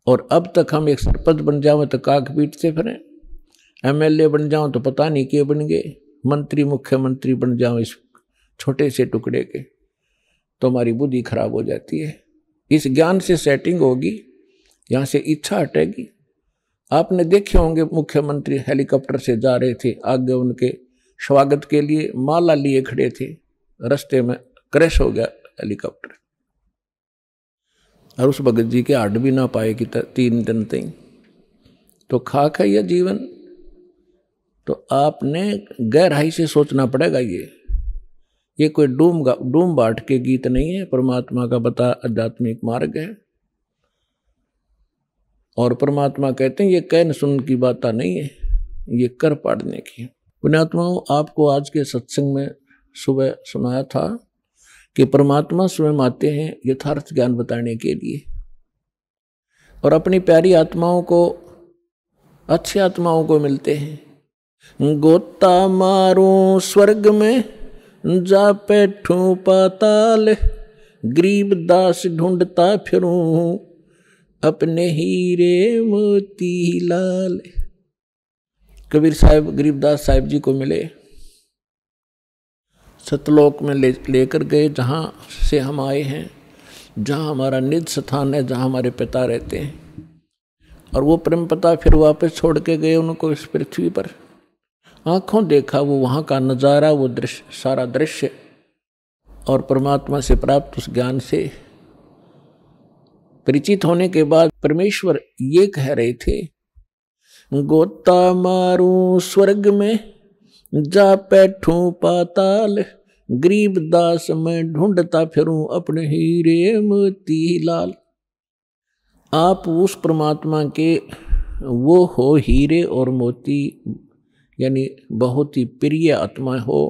और अब तक हम एक सरपंच बन जाओ तो काग बीट से फिरें, एमएलए बन जाओ तो पता नहीं के बन गए, मंत्री मुख्यमंत्री बन जाओ इस छोटे से टुकड़े के, तो हमारी बुद्धि खराब हो जाती है। इस ज्ञान से सेटिंग होगी, यहाँ से इच्छा हटेगी। आपने देखे होंगे मुख्यमंत्री हेलीकॉप्टर से जा रहे थे, आगे उनके स्वागत के लिए माला लिए खड़े थे, रास्ते में क्रैश हो गया हेलीकॉप्टर और उस भगत जी के हाड भी ना पाए कि 3 दिन तक। तो खाक है यह जीवन। तो आपने गहराई से सोचना पड़ेगा। ये कोई डूम बाट के गीत नहीं है, परमात्मा का बता आध्यात्मिक मार्ग है। और परमात्मा कहते हैं ये कहन सुन की बात नहीं है, ये कर पाड़ने की। पुण्यात्माओं, आपको आज के सत्संग में सुबह सुनाया था कि परमात्मा स्वयं आते हैं यथार्थ ज्ञान बताने के लिए और अपनी प्यारी आत्माओं को, अच्छी आत्माओं को मिलते हैं। गोता मारूं स्वर्ग में जा बैठूं पाताल, गरीब दास ढूंढता फिरूं अपने हीरे मोती लाल। कबीर साहब गरीबदास साहिब जी को मिले, सतलोक में लेकर गए, जहाँ से हम आए हैं, जहाँ हमारा निज स्थान है, जहाँ हमारे पिता रहते हैं। और वो प्रेम पिता फिर वापस छोड़ के गए उनको इस पृथ्वी पर। आँखों देखा वो वहाँ का नज़ारा, वो दृश्य, सारा दृश्य। और परमात्मा से प्राप्त उस ज्ञान से परिचित होने के बाद परमेश्वर ये कह रहे थे, गोता मारूं स्वर्ग में जा बैठूं पाताल, गरीब दास में ढूंढता फिरूं अपने हीरे मोती लाल। आप उस परमात्मा के वो हो हीरे और मोती, यानी बहुत ही प्रिय आत्मा हो।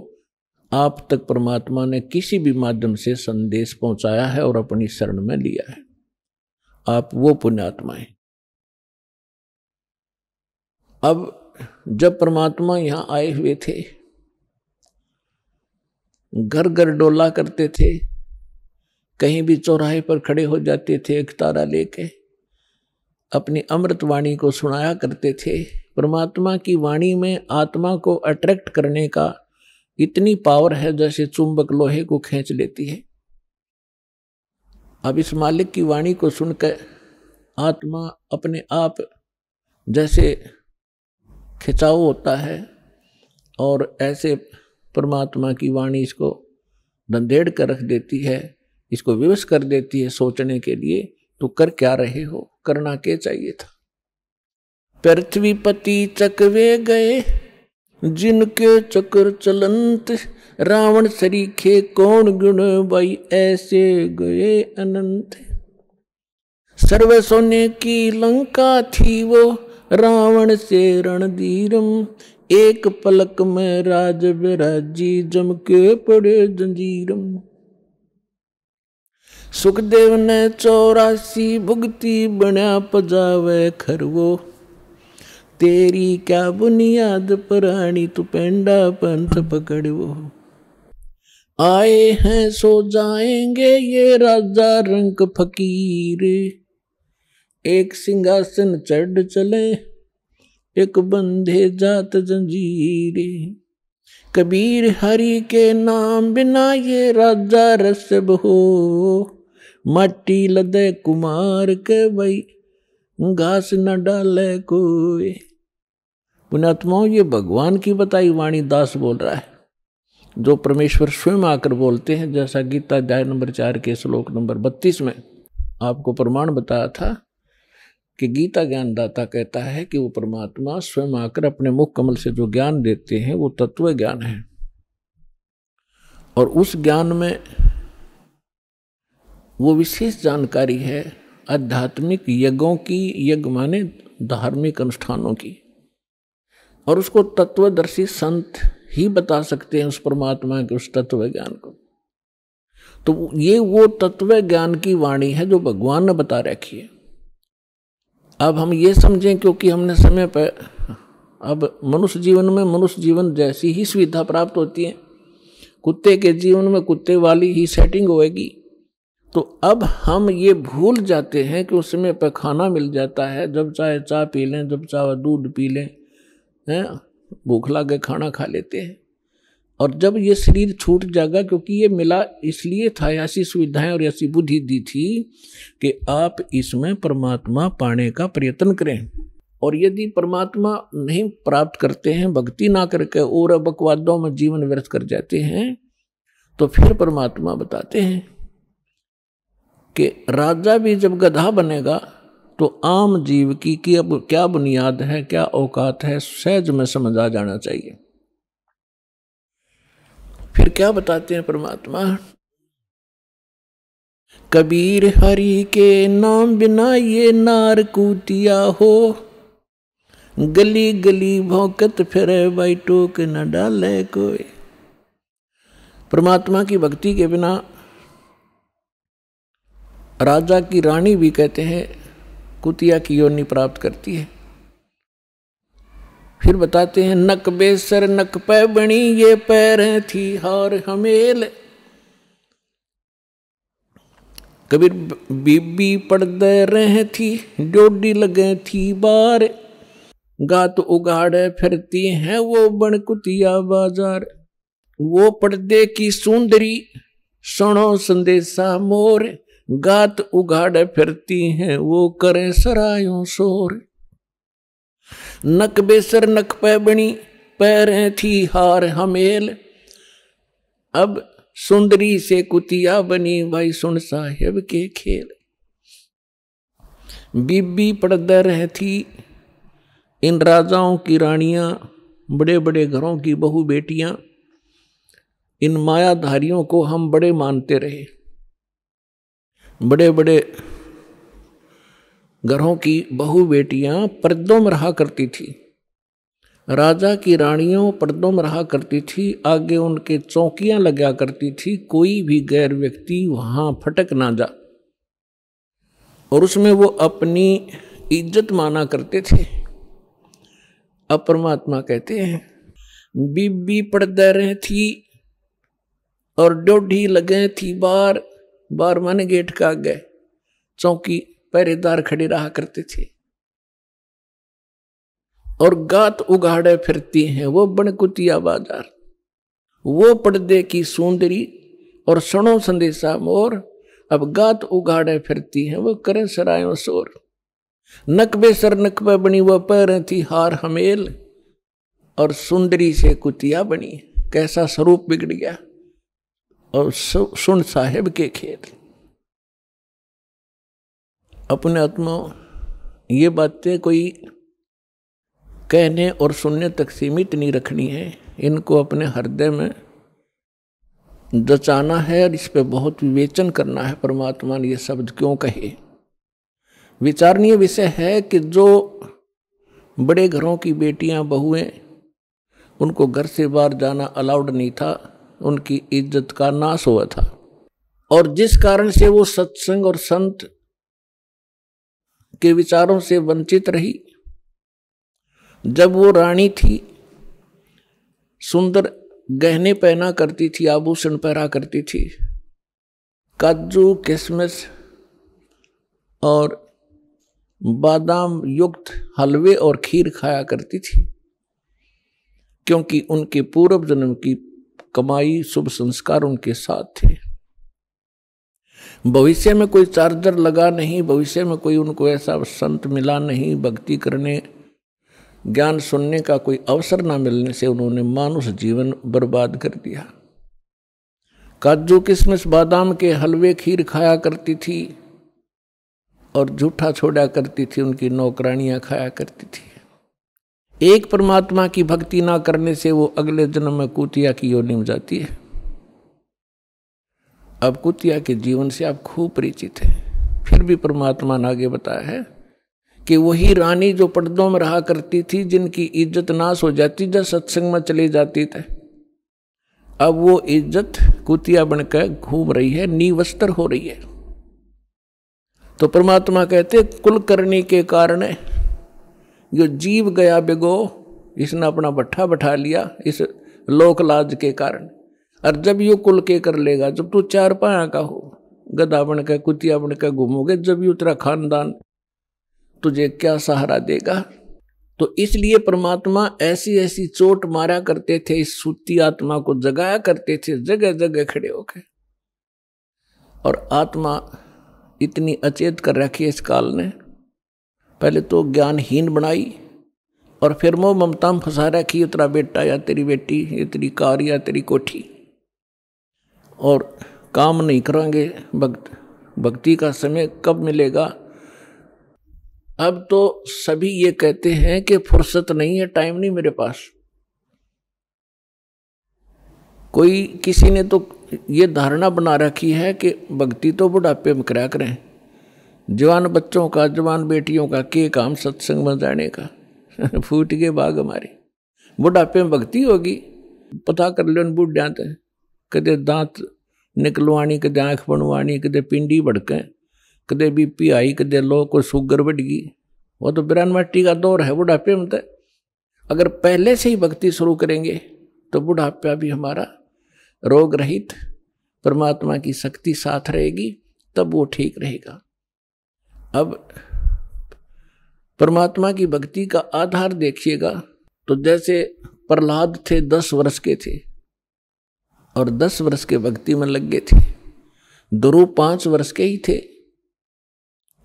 आप तक परमात्मा ने किसी भी माध्यम से संदेश पहुंचाया है और अपनी शरण में लिया है। आप वो पुण्यात्मा हैं। अब जब परमात्मा यहाँ आए हुए थे, घर घर डोला करते थे, कहीं भी चौराहे पर खड़े हो जाते थे, एक तारा लेके अपनी अमृत वाणी को सुनाया करते थे। परमात्मा की वाणी में आत्मा को अट्रैक्ट करने का इतनी पावर है जैसे चुंबक लोहे को खींच लेती है। अब इस मालिक की वाणी को सुनकर आत्मा अपने आप जैसे खिंचाव होता है, और ऐसे परमात्मा की वाणी इसको धंधेड़ कर रख देती है, इसको विवश कर देती है सोचने के लिए। तो कर क्या रहे हो, करना क्या चाहिए था। पृथ्वी पति चकवे गए जिनके चक्र चलंत, रावण सरीखे कौन गुण भाई ऐसे गए अनंत। सर्व सोने की लंका थी वो रावण से रणधीरम, एक पलक में राज विराजी जम के पड़े जंजीरम। सुखदेव ने 84 भुगती बना पजावे खरवो, तेरी क्या बुनियाद पुरानी तू पेंडा पंथ पकड़वो। आए हैं सो जाएंगे ये राजा रंक फकीर, एक सिंहासन चढ़ चले एक बंधे जात जंजीर। कबीर हरि के नाम बिना ये राजा रसब हो, माटी लदे कुमार के भाई घास न डाले कोई। पुण्यात्माओं, ये भगवान की बताई वाणी दास बोल रहा है, जो परमेश्वर स्वयं आकर बोलते हैं। जैसा गीता अध्याय नंबर 4 के श्लोक नंबर 32 में आपको प्रमाण बताया था कि गीता ज्ञानदाता कहता है कि वो परमात्मा स्वयं आकर अपने मुख कमल से जो ज्ञान देते हैं वो तत्व ज्ञान है। और उस ज्ञान में वो विशेष जानकारी है आध्यात्मिक यज्ञों की, यज्ञ माने धार्मिक अनुष्ठानों की, और उसको तत्वदर्शी संत ही बता सकते हैं उस परमात्मा के उस तत्व ज्ञान को। तो ये वो तत्व ज्ञान की वाणी है जो भगवान ने बता रखी है। अब हम ये समझें, क्योंकि हमने समय पर अब मनुष्य जीवन में मनुष्य जीवन जैसी ही सुविधा प्राप्त होती है, कुत्ते के जीवन में कुत्ते वाली ही सेटिंग होएगी। तो अब हम ये भूल जाते हैं कि उस समय पर खाना मिल जाता है, जब चाहे चाय पी लें, जब चाहे दूध पी लें, हैं, भूख लगे खाना खा लेते हैं। और जब ये शरीर छूट जाएगा, क्योंकि ये मिला इसलिए था, ऐसी सुविधाएं और ऐसी बुद्धि दी थी कि आप इसमें परमात्मा पाने का प्रयत्न करें। और यदि परमात्मा नहीं प्राप्त करते हैं, भक्ति ना करके और बकवादों में जीवन व्यर्थ कर जाते हैं, तो फिर परमात्मा बताते हैं कि राजा भी जब गधा बनेगा तो आम जीव की अब क्या बुनियाद है, क्या औकात है, सहज में समझ आ जाना चाहिए। फिर क्या बताते हैं परमात्मा, कबीर हरि के नाम बिना ये नार कूतिया हो, गली गली भौंकत फिरे भाई टोक न डाले कोई। परमात्मा की भक्ति के बिना राजा की रानी भी कहते हैं कुतिया की योनि प्राप्त करती है। फिर बताते हैं नक बेसर नक पे बनी ये पैरें थी हार हमेल, कबीर बीबी पड़दे रहे थी डोडी लगे थी बार, गात उगाड़े फिरती हैं वो बन कुतिया बाजार। वो पर्दे की सुंदरी सुनो संदेशा मोर, गात उगाड़े फिरती हैं वो करें सरायों शोर। नक बेसर नक पे बनी पैरें थी हार हमेल, अब सुंदरी से कुतिया बनी भाई सुन साहेब के खेल। बीबी पड़दे रह थी इन राजाओं की रानियां, बड़े बड़े घरों की बहू बेटियां, इन मायाधारियों को हम बड़े मानते रहे। बड़े बड़े घरों की बहू बेटियां पर्दों में रहा करती थी, राजा की रानियों पर्दों में रहा करती थी, आगे उनके चौकियां लगा करती थी, कोई भी गैर व्यक्ति वहां फटक ना जा, और उसमें वो अपनी इज्जत माना करते थे। अब परमात्मा कहते हैं बीबी पर्दे रहे थी और डोढ़ी लगे थी बार, बार माने गेट का आगे चौकी पहरेदार खड़े रहा करते थे, और गात उगाड़े फिरती हैं वो बनकुतिया बाजार। वो पर्दे की सुंदरी और सुनो संदेशा मोर, अब गात उगाड़े फिरती हैं वो करें सरायों शोर। नक बेसर नक पे बनी वो पैरें थी हार हमेल, और सुंदरी से कुतिया बनी, कैसा स्वरूप बिगड़ गया। और सुन साहेब के खेत। अपने आत्मा ये बातें कोई कहने और सुनने तक सीमित नहीं रखनी है, इनको अपने हृदय में जचाना है और इस पे बहुत विवेचन करना है। परमात्मा ने ये शब्द क्यों कहे? विचारणीय विषय है कि जो बड़े घरों की बेटियां बहुएं, उनको घर से बाहर जाना अलाउड नहीं था, उनकी इज्जत का नाश हुआ था। और जिस कारण से वो सत्संग और संत के विचारों से वंचित रही, जब वो रानी थी, सुंदर गहने पहना करती थी, आभूषण पहना करती थी, काजू किशमिश और बादाम युक्त हलवे और खीर खाया करती थी, क्योंकि उनके पूर्व जन्म की कमाई शुभ संस्कार उनके साथ थे। भविष्य में कोई चार्जर लगा नहीं, भविष्य में कोई उनको ऐसा संत मिला नहीं, भक्ति करने ज्ञान सुनने का कोई अवसर ना मिलने से उन्होंने मानुष जीवन बर्बाद कर दिया। काजू किशमिश बादाम के हलवे खीर खाया करती थी और झूठा छोड़ा करती थी, उनकी नौकरानियां खाया करती थी। एक परमात्मा की भक्ति ना करने से वो अगले जन्म में कुतिया की योनि में जाती है। अब कुतिया के जीवन से आप खूब परिचित हैं, फिर भी परमात्मा ने आगे बताया है कि वही रानी जो पर्दों में रहा करती थी, जिनकी इज्जत नाश हो जाती जब सत्संग में चली जाती थी, अब वो इज्जत कुतिया बनकर घूम रही है, निवस्त्र हो रही है। तो परमात्मा कहते कुल करने के कारण जो जीव गया बिगो, इसने अपना भट्ठा बैठा लिया इस लोक लाज के कारण। और जब यू कुल के कर लेगा, जब तू चार पाया का हो, गधा बनकर कुतिया बनकर घूमोगे, जब यू तेरा खानदान तुझे क्या सहारा देगा। तो इसलिए परमात्मा ऐसी ऐसी चोट मारा करते थे, इस सूती आत्मा को जगाया करते थे जगह जगह खड़े होकर। और आत्मा इतनी अचेत कर रखी है इस काल ने, पहले तो ज्ञानहीन बनाई और फिर मोह ममता में फंसा रखी, ये तेरा बेटा या तेरी बेटी, ये तेरी कार या तेरी कोठी, और काम नहीं करेंगे। भक्ति का समय कब मिलेगा? अब तो सभी ये कहते हैं कि फुर्सत नहीं है, टाइम नहीं मेरे पास। कोई किसी ने तो ये धारणा बना रखी है कि भक्ति तो बुढ़ापे में करा करें, जवान बच्चों का, जवान बेटियों का के काम सत्संग में जाने का। फूट के बाग हमारे, बुढ़ापे में भक्ति होगी। पता कर लो बुढ़िया तो कदे दांत निकलवानी, कदे आँख बनवानी, कदे पिंडी भड़के, कदे बीपी आई, कदे लो को शुगर बढ़ गई। वो तो बिरान मट्टी का दौर है बुढ़ापे में। तो अगर पहले से ही भक्ति शुरू करेंगे तो बुढ़ापा भी हमारा रोग रहित, परमात्मा की शक्ति साथ रहेगी, तब वो ठीक रहेगा। अब परमात्मा की भक्ति का आधार देखिएगा तो जैसे प्रहलाद थे 10 वर्ष के थे और 10 वर्ष के भक्ति में लग गए थे। ध्रुव 5 वर्ष के ही थे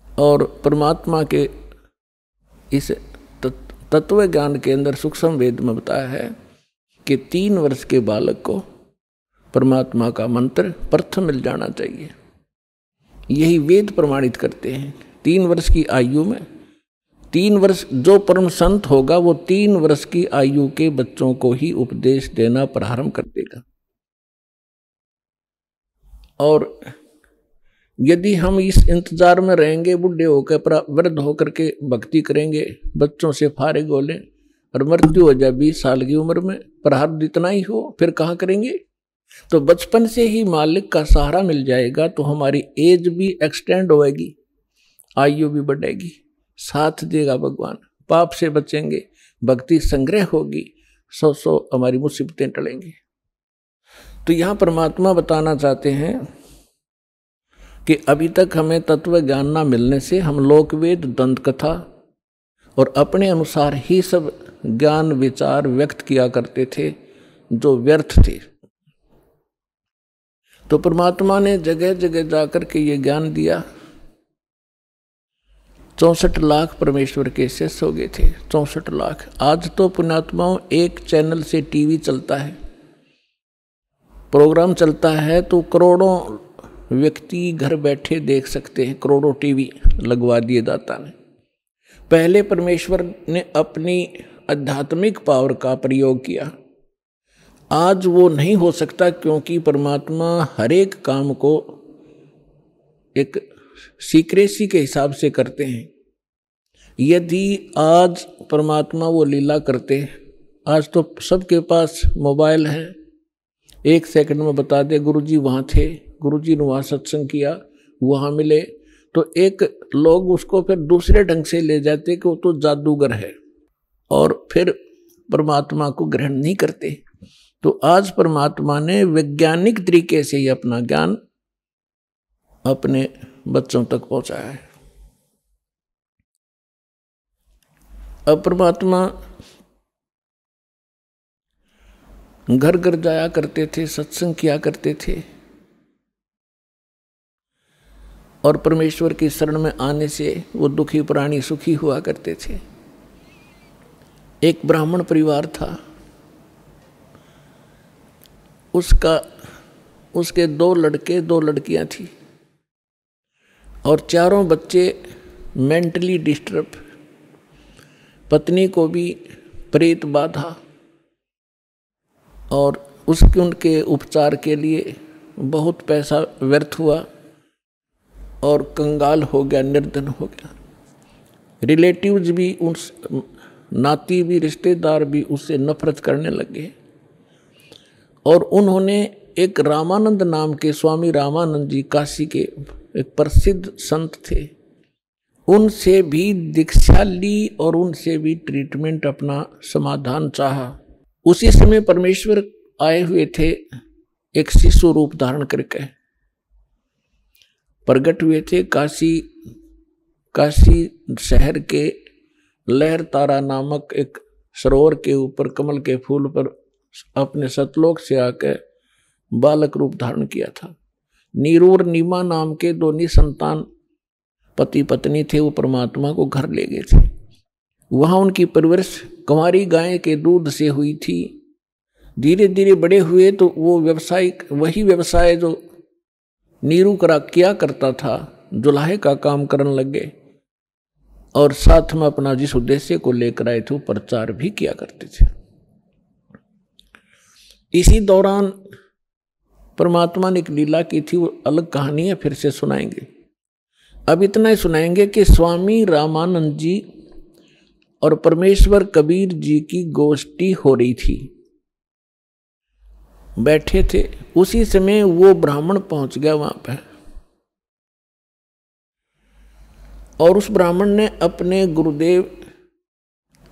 और परमात्मा के इस तत्व ज्ञान के अंदर सूक्ष्म वेद में बताया है कि 3 वर्ष के बालक को परमात्मा का मंत्र प्रथम मिल जाना चाहिए। यही वेद प्रमाणित करते हैं। 3 वर्ष की आयु में 3 वर्ष जो परम संत होगा वो 3 वर्ष की आयु के बच्चों को ही उपदेश देना प्रारंभ कर देगा। और यदि हम इस इंतजार में रहेंगे, बुढ़े होकर वृद्ध होकर के भक्ति करेंगे, बच्चों से फारिग हो लें और मृत्यु हो जाए 20 साल की उम्र में, प्रारब्ध इतना ही हो, फिर कहाँ करेंगे? तो बचपन से ही मालिक का सहारा मिल जाएगा तो हमारी एज भी एक्सटेंड होएगी, आयु भी बढ़ेगी, साथ देगा भगवान, पाप से बचेंगे, भक्ति संग्रह होगी, 100 हमारी मुसीबतें टलेंगी। तो यहाँ परमात्मा बताना चाहते हैं कि अभी तक हमें तत्व ज्ञान ना मिलने से हम लोकवेद, दंत कथा और अपने अनुसार ही सब ज्ञान विचार व्यक्त किया करते थे जो व्यर्थ थे। तो परमात्मा ने जगह जगह जाकर के ये ज्ञान दिया 64 लाख परमेश्वर के शिष्य हो गए थे, 64 लाख। आज तो पुण्यात्माओं एक चैनल से टीवी चलता है, प्रोग्राम चलता है तो करोड़ों व्यक्ति घर बैठे देख सकते हैं, करोड़ों टीवी लगवा दिए दाता ने। पहले परमेश्वर ने अपनी आध्यात्मिक पावर का प्रयोग किया, आज वो नहीं हो सकता, क्योंकि परमात्मा हर एक काम को एक सीक्रेसी के हिसाब से करते हैं। यदि आज परमात्मा वो लीला करते, आज तो सबके पास मोबाइल है, 1 सेकंड में बता दे गुरुजी वहाँ थे, गुरुजी ने वहाँ सत्संग किया, वहाँ मिले, तो एक लोग उसको फिर दूसरे ढंग से ले जाते कि वो तो जादूगर है और फिर परमात्मा को ग्रहण नहीं करते। तो आज परमात्मा ने वैज्ञानिक तरीके से ही अपना ज्ञान अपने बच्चों तक पहुंचाया है। अब परमात्मा घर घर जाया करते थे, सत्संग किया करते थे, और परमेश्वर की शरण में आने से वो दुखी प्राणी सुखी हुआ करते थे। एक ब्राह्मण परिवार था, उसके 2 लड़के 2 लड़कियां थी और चारों बच्चे मेंटली डिस्टर्ब, पत्नी को भी प्रेत बाधा, और उनके उपचार के लिए बहुत पैसा व्यर्थ हुआ और कंगाल हो गया, निर्धन हो गया। रिलेटिव्स भी, उस नाती भी, रिश्तेदार भी उससे नफरत करने लगे। और उन्होंने एक रामानंद नाम के, स्वामी रामानंद जी काशी के एक प्रसिद्ध संत थे, उनसे भी दीक्षा ली और उनसे भी ट्रीटमेंट, अपना समाधान चाहा। उसी समय परमेश्वर आए हुए थे, एक शिशु रूप धारण करके प्रकट हुए थे। काशी शहर के लहर तारा नामक एक सरोवर के ऊपर कमल के फूल पर अपने सतलोक से आकर बालक रूप धारण किया था। नीरू और नीमा नाम के 2 निसंतान पति पत्नी थे, वो परमात्मा को घर ले गए थे। वहाँ उनकी परवरिश कुंवारी गाय के दूध से हुई थी। धीरे धीरे बड़े हुए तो वो वही व्यवसाय जो नीरू किया करता था, जुलाहे का काम करने लगे, और साथ में अपना जिस उद्देश्य को लेकर आए थे वो प्रचार भी किया करते थे। इसी दौरान परमात्मा ने एक लीला की थी, वो अलग कहानी है, फिर से सुनाएंगे। अब इतना ही सुनाएंगे कि स्वामी रामानंद जी और परमेश्वर कबीर जी की गोष्ठी हो रही थी, बैठे थे। उसी समय वो ब्राह्मण पहुंच गया वहां पर, और उस ब्राह्मण ने अपने गुरुदेव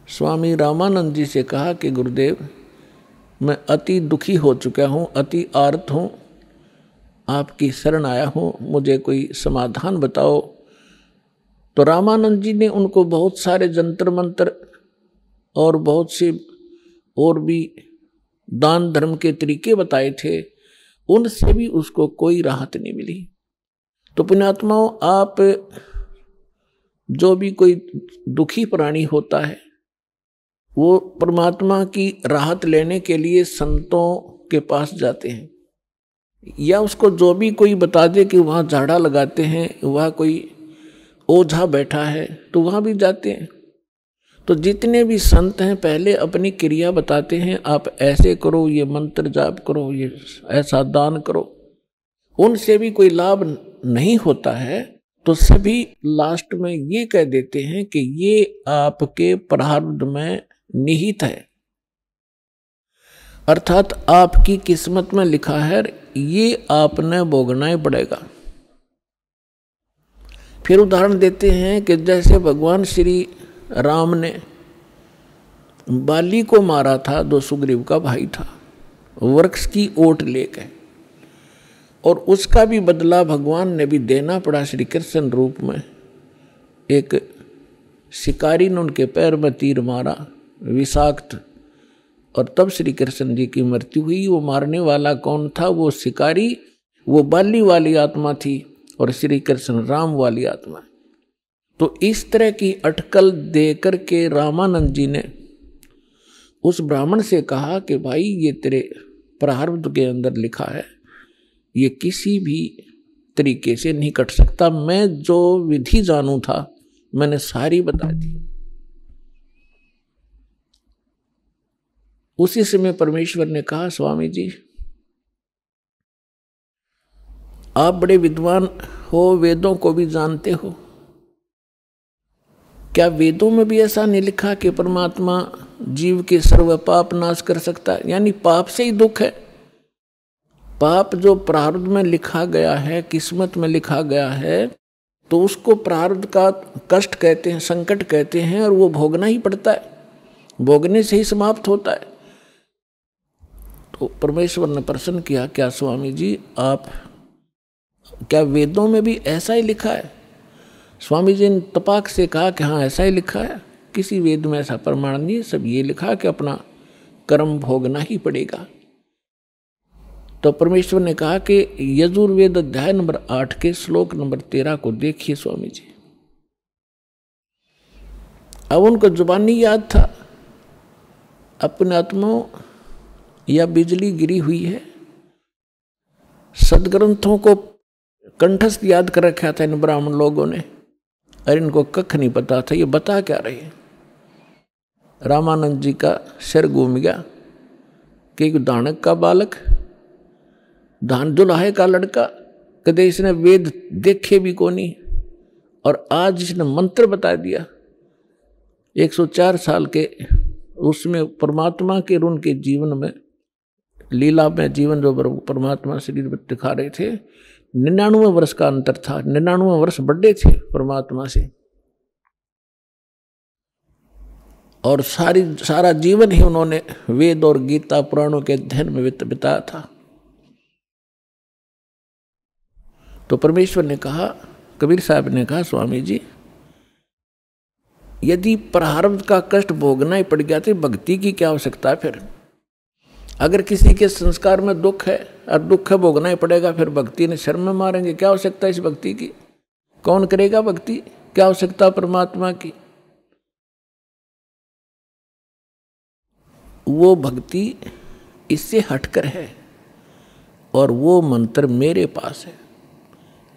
स्वामी रामानंद जी से कहा कि गुरुदेव, मैं अति दुखी हो चुका हूँ, अति आर्त हूँ, आपकी शरण आया हूँ, मुझे कोई समाधान बताओ। तो रामानंद जी ने उनको बहुत सारे जंतर मंत्र और बहुत से और भी दान धर्म के तरीके बताए थे, उनसे भी उसको कोई राहत नहीं मिली। तो पुण्यात्माओं, आप जो भी कोई दुखी प्राणी होता है, वो परमात्मा की राहत लेने के लिए संतों के पास जाते हैं, या उसको जो भी कोई बता दे कि वहाँ झाड़ा लगाते हैं, वहाँ कोई ओझा बैठा है, तो वहाँ भी जाते हैं। तो जितने भी संत हैं पहले अपनी क्रिया बताते हैं, आप ऐसे करो, ये मंत्र जाप करो, ये ऐसा दान करो। उनसे भी कोई लाभ नहीं होता है, तो सभी लास्ट में ये कह देते हैं कि ये आपके प्रारब्ध में निहित है, अर्थात आपकी किस्मत में लिखा है, ये आपने भोगना ही पड़ेगा। फिर उदाहरण देते हैं कि जैसे भगवान श्री राम ने बाली को मारा था, जो सुग्रीव का भाई था, वृक्ष की ओट लेकर, और उसका भी बदला भगवान ने भी देना पड़ा श्री कृष्ण रूप में। एक शिकारी ने उनके पैर में तीर मारा, विषाक्त, और तब श्री कृष्ण जी की मृत्यु हुई। वो मारने वाला कौन था? वो शिकारी, वो बाली वाली आत्मा थी, और श्री कृष्ण राम वाली आत्मा। तो इस तरह की अटकल दे करके रामानंद जी ने उस ब्राह्मण से कहा कि भाई ये तेरे प्रारब्ध के अंदर लिखा है, ये किसी भी तरीके से नहीं कट सकता। मैं जो विधि जानू था मैंने सारी बता दी। उसी समय परमेश्वर ने कहा, स्वामी जी आप बड़े विद्वान हो, वेदों को भी जानते हो, क्या वेदों में भी ऐसा नहीं लिखा कि परमात्मा जीव के सर्व पाप नाश कर सकता है? यानी पाप से ही दुख है। पाप जो प्रारब्ध में लिखा गया है, किस्मत में लिखा गया है, तो उसको प्रारब्ध का कष्ट कहते हैं, संकट कहते हैं, और वो भोगना ही पड़ता है, भोगने से ही समाप्त होता है। तो परमेश्वर ने प्रश्न किया, क्या स्वामी जी आप, क्या वेदों में भी ऐसा ही लिखा है? स्वामी जी ने तपाक से कहा कि हाँ ऐसा ही लिखा है, किसी वेद में ऐसा प्रमाण नहीं है, सब ये लिखा कि अपना कर्म भोगना ही पड़ेगा। तो परमेश्वर ने कहा कि यजुर्वेद अध्याय नंबर 8 के श्लोक नंबर 13 को देखिए स्वामी जी। अब उनको जुबानी याद था, अपने आत्माओं या बिजली गिरी हुई है, सदग्रंथों को कंठस्थ याद कर रखा था इन ब्राह्मण लोगों ने, और इनको कख नहीं पता था ये बता क्या रहे हैं। रामानंद जी का सिर घूम गया कि एक दानक का बालक, धान दुल्हाए का लड़का, कदे इसने वेद देखे भी को नहीं, और आज इसने मंत्र बता दिया। 104 साल के उसमें परमात्मा के उनके जीवन में, लीला में जीवन जो परमात्मा शरीर में दिखा रहे थे, 99 वर्ष का अंतर था, 99 वर्ष बड़े थे परमात्मा से, और सारा जीवन ही उन्होंने वेद और गीता पुराणों के अध्ययन में बिताया था। तो परमेश्वर ने कहा, कबीर साहब ने कहा, स्वामी जी यदि प्रारब्ध का कष्ट भोगना ही पड़ गया तो भक्ति की क्या आवश्यकता है फिर? अगर किसी के संस्कार में दुख है और दुख है भोगना ही पड़ेगा, फिर भक्ति ने शर्म में मारेंगे, क्या आवश्यकता है इस भक्ति की? कौन करेगा भक्ति? क्या आवश्यकता परमात्मा की? वो भक्ति इससे हटकर है, और वो मंत्र मेरे पास है।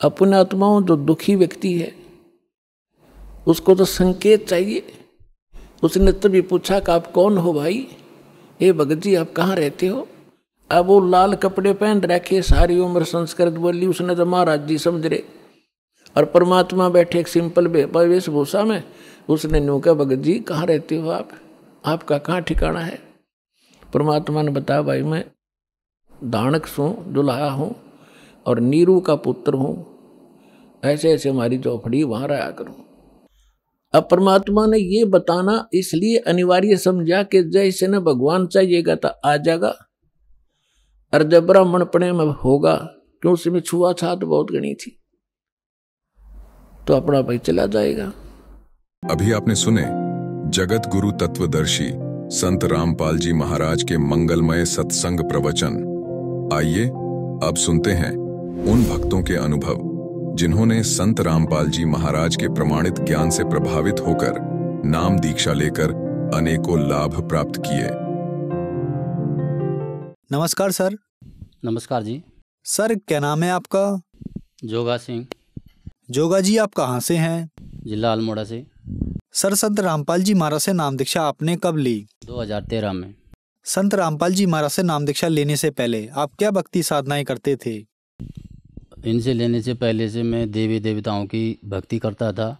अपने आत्माओं जो दुखी व्यक्ति है उसको तो संकेत चाहिए। उसने तभी पूछा कि आप कौन हो भाई? हे भगत जी आप कहाँ रहते हो? अब वो लाल कपड़े पहन रखे, सारी उम्र संस्कृत बोली, उसने तो महाराज जी समझ रहे, और परमात्मा बैठे एक सिंपल वेशभूषा में। उसने न्यू कहा, भगत जी कहाँ रहते हो आप, आपका कहाँ ठिकाना है? परमात्मा ने बताया, भाई मैं दानक हूँ, दुल्हा हूँ, और नीरू का पुत्र हूँ, ऐसे ऐसे हमारी झोपड़ी वहाँ रहा करूँ। अब परमात्मा ने ये बताना इसलिए अनिवार्य समझा कि जैसे न भगवान चाहिएगा तो आ जाएगा, और जब ब्राह्मण पणे में होगा, क्यों उसमें छुआछूत बहुत गणी थी, तो अपना भाई चला जाएगा। अभी आपने सुने जगत गुरु तत्वदर्शी संत रामपाल जी महाराज के मंगलमय सत्संग प्रवचन। आइए अब सुनते हैं उन भक्तों के अनुभव जिन्होंने संत रामपाल जी महाराज के प्रमाणित ज्ञान से प्रभावित होकर नाम दीक्षा लेकर अनेकों लाभ प्राप्त किए। नमस्कार सर। नमस्कार जी। सर क्या नाम है आपका? जोगा सिंह। जोगा जी आप कहाँ से हैं? जिला अल्मोड़ा से। सर संत रामपाल जी महाराज से नाम दीक्षा आपने कब ली? 2013 में। संत रामपाल जी महाराज से नाम दीक्षा लेने से पहले आप क्या भक्ति साधनाएं करते थे? इनसे लेने से पहले से मैं देवी देवताओं की भक्ति करता था,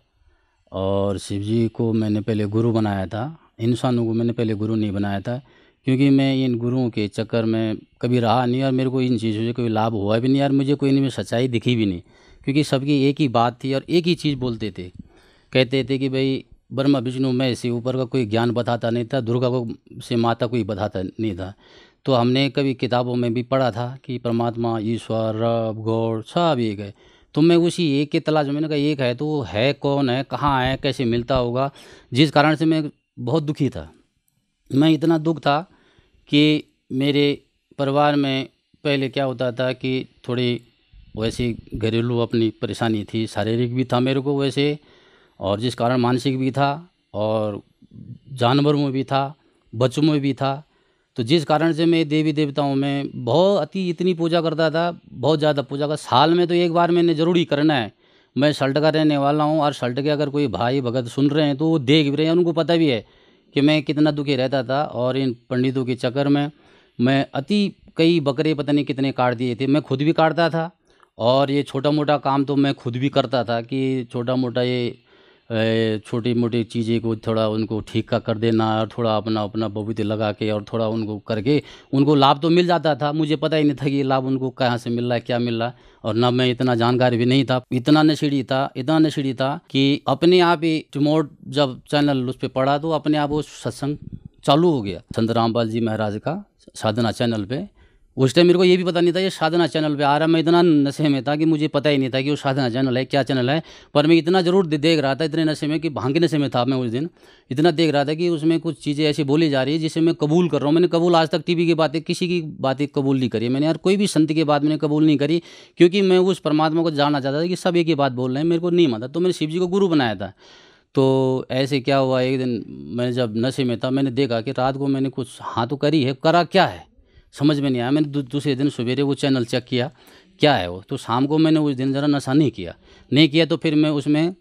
और शिव जी को मैंने पहले गुरु बनाया था। इंसानों को मैंने पहले गुरु नहीं बनाया था, क्योंकि मैं इन गुरुओं के चक्कर में कभी रहा नहीं, और मेरे को इन चीज़ों से कोई लाभ हुआ भी नहीं, और मुझे कोई इनमें सच्चाई दिखी भी नहीं, क्योंकि सबकी एक ही बात थी और एक ही चीज़ बोलते थे। कहते थे कि भाई ब्रह्मा विष्णु मैं से ऊपर का कोई ज्ञान बताता नहीं था, दुर्गा को से माता कोई बताता नहीं था। तो हमने कभी किताबों में भी पढ़ा था कि परमात्मा, ईश्वर, रब, गॉड सब एक है। तो मैं उसी एक के तलाश में, मैंने कहा एक है तो वो है कौन है, कहाँ है, कैसे मिलता होगा, जिस कारण से मैं बहुत दुखी था। मैं इतना दुख था कि मेरे परिवार में पहले क्या होता था कि थोड़ी वैसी घरेलू अपनी परेशानी थी, शारीरिक भी था मेरे को वैसे, और जिस कारण मानसिक भी था और जानवरों में भी था, बच्चों में भी था। तो जिस कारण से मैं देवी देवताओं में बहुत इतनी पूजा करता था, बहुत ज़्यादा पूजा का। साल में तो एक बार मैंने ज़रूरी करना है। मैं सल्ट का रहने वाला हूँ और सल्ट के अगर कोई भाई भगत सुन रहे हैं तो वो देख भी रहे हैं, उनको पता भी है कि मैं कितना दुखी रहता था। और इन पंडितों के चक्कर में मैं कई बकरे पता नहीं कितने काट दिए थे। मैं खुद भी काटता था और ये छोटा मोटा काम तो मैं खुद भी करता था कि छोटा मोटा ये छोटी मोटी चीज़ें को थोड़ा उनको ठीक का कर देना और थोड़ा अपना बबूती लगा के और थोड़ा उनको करके उनको लाभ तो मिल जाता था। मुझे पता ही नहीं था कि ये लाभ उनको कहाँ से मिल रहा है, क्या मिल रहा है। और ना मैं इतना जानकार भी नहीं था, इतना नशेड़ी था कि अपने आप ही रिमोट जब चैनल उस पर पड़ा तो अपने आप वो सत्संग चालू हो गया संत रामपाल जी महाराज का साधना चैनल पे। उस टाइम मेरे को ये भी पता नहीं था ये साधना चैनल पे आ रहा है। मैं इतना नशे में था कि मुझे पता ही नहीं था कि वो साधना चैनल है, क्या चैनल है। पर मैं इतना ज़रूर देख रहा था, इतने नशे में कि भांग के नशे में था मैं उस दिन। इतना देख रहा था कि उसमें कुछ चीज़ें ऐसी बोली जा रही है जिसे मैं कबूल कर रहा हूँ। मैंने कबूल आज तक टीवी की बातें, किसी की बातें कबूल नहीं करी। मैंने यार कोई भी संत की बात मैंने कबूल नहीं करी, क्योंकि मैं उस परमात्मा को जानना चाहता था कि सब एक ही बात बोल रहे हैं, मेरे को नहीं मानता। तो मैंने शिव जी को गुरु बनाया था। तो ऐसे क्या हुआ, एक दिन मैं जब नशे में था मैंने देखा कि रात को मैंने कुछ हाँ तो करी है, करा क्या है समझ में नहीं आया। मैंने दूसरे दिन सवेरे वो चैनल चेक किया क्या है वो। तो शाम को मैंने उस दिन ज़रा नशा नहीं किया। तो फिर मैं उसमें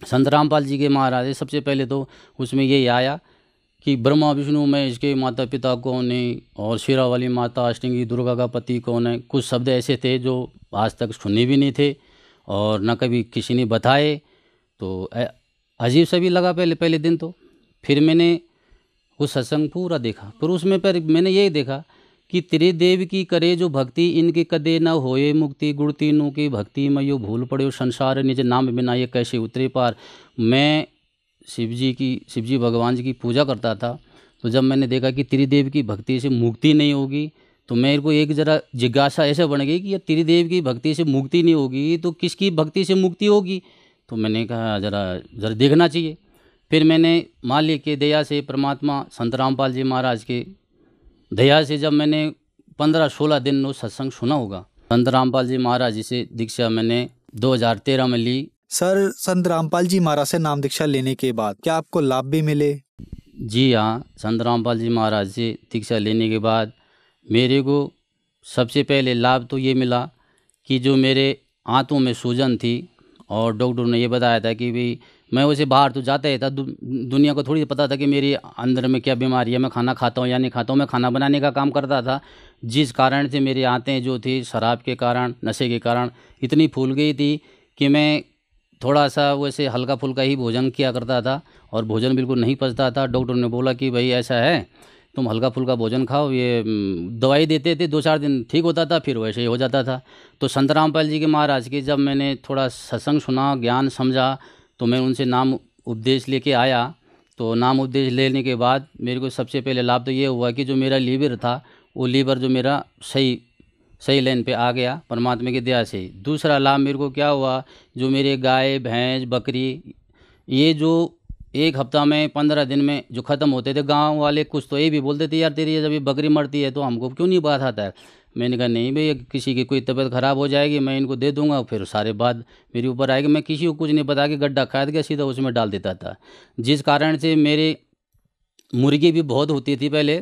संत रामपाल जी के महाराज सबसे पहले तो उसमें यही आया कि ब्रह्मा विष्णु महेश के माता पिता कौन है और शेरा वाली माता अष्टंगी दुर्गा का पति कौन है। कुछ शब्द ऐसे थे जो आज तक सुने भी नहीं थे और न कभी किसी ने बताए। तो अजीब सा भी लगा पहले दिन। तो फिर मैंने वो सत्संग पूरा देखा। फिर उसमें पर मैंने यही देखा कि त्रिदेव की करे जो भक्ति इनके कदे न होए मुक्ति गुण तीनों की भक्ति में यो भूल पड़े संसार निज नाम बिना ये कैसे उतरे पार। मैं शिव जी भगवान जी की पूजा करता था। तो जब मैंने देखा कि त्रिदेव की भक्ति से मुक्ति नहीं होगी तो मेरे को एक ज़रा जिज्ञासा ऐसे बन गई कि ये त्रिदेव की भक्ति से मुक्ति नहीं होगी तो किसकी भक्ति से मुक्ति होगी। तो मैंने कहा ज़रा देखना चाहिए। फिर मैंने मालिक के दया से, परमात्मा संत रामपाल जी महाराज के दया से, जब मैंने 15-16 दिन वो सत्संग सुना होगा, संत रामपाल जी महाराज जी से दीक्षा मैंने 2013 में ली। सर, संत रामपाल जी महाराज से नाम दीक्षा लेने के बाद क्या आपको लाभ भी मिले? जी हाँ, संत रामपाल जी महाराज से दीक्षा लेने के बाद मेरे को सबसे पहले लाभ तो ये मिला कि जो मेरे आंतों में सूजन थी और डॉक्टर ने ये बताया था कि भाई मैं वैसे बाहर तो जाता ही था, दुनिया को थोड़ी पता था कि मेरे अंदर में क्या बीमारी है, मैं खाना खाता हूँ या नहीं खाता हूँ। मैं खाना बनाने का काम करता था, जिस कारण से मेरी आंतें जो थी शराब के कारण, नशे के कारण इतनी फूल गई थी कि मैं थोड़ा सा वैसे हल्का फुल्का ही भोजन किया करता था और भोजन बिल्कुल नहीं पचता था। डॉक्टर ने बोला कि भाई ऐसा है तुम हल्का फुल्का भोजन खाओ। ये दवाई देते थे, 2-4 दिन ठीक होता था, फिर वैसे ही हो जाता था। तो संत रामपाल जी के महाराज की जब मैंने थोड़ा सत्संग सुना, ज्ञान समझा, तो मैं उनसे नाम उपदेश लेके आया। तो नाम उपदेश लेने के बाद मेरे को सबसे पहले लाभ तो ये हुआ कि जो मेरा लीवर था वो लीवर जो मेरा सही लाइन पे आ गया परमात्मा की दया से। दूसरा लाभ मेरे को क्या हुआ, जो मेरे गाय भैंस बकरी ये जो एक हफ्ता में 15 दिन में जो ख़त्म होते थे, गांव वाले कुछ तो ये भी बोलते थे यार तेरी जब ये बकरी मरती है तो हमको क्यों नहीं बात आता है। मैंने कहा नहीं भैया, किसी की कोई तबीयत ख़राब हो जाएगी मैं इनको दे दूंगा, फिर सारे बात मेरे ऊपर आएगी। मैं किसी को कुछ नहीं बता के गड्ढा खाद के सीधा उसमें डाल देता था, जिस कारण से मेरे मुर्गी भी बहुत होती थी पहले।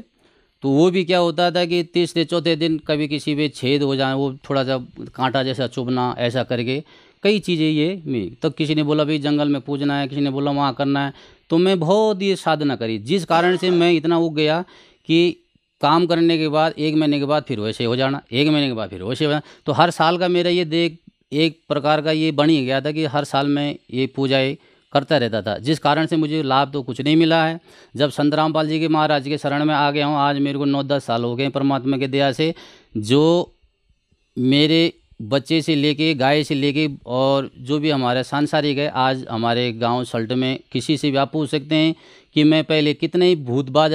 तो वो भी क्या होता था कि तीसरे चौथे दिन कभी किसी पे छेद हो जाए, वो थोड़ा सा कांटा जैसा चुभना, ऐसा करके कई चीज़ें ये तब किसी ने बोला भाई जंगल में पूजना है, किसी ने बोला वहाँ करना है। तो मैं बहुत ये साधना करी, जिस कारण से मैं इतना उग गया कि काम करने के बाद 1 महीने के बाद फिर वैसे हो जाना, 1 महीने के बाद फिर वैसे हो जाना। तो हर साल का मेरा ये एक प्रकार का ये बन ही गया था कि हर साल मैं ये पूजाएँ करता रहता था, जिस कारण से मुझे लाभ तो कुछ नहीं मिला है। जब संत रामपाल जी के महाराज के शरण में आ गया हूँ, आज मेरे को 9-10 साल हो गए परमात्मा की दया से। जो मेरे बच्चे से लेके, गाय से लेके और जो भी हमारे सांसारिक है, आज हमारे गांव सल्ट में किसी से भी आप पूछ सकते हैं कि मैं पहले कितने ही भूतबाज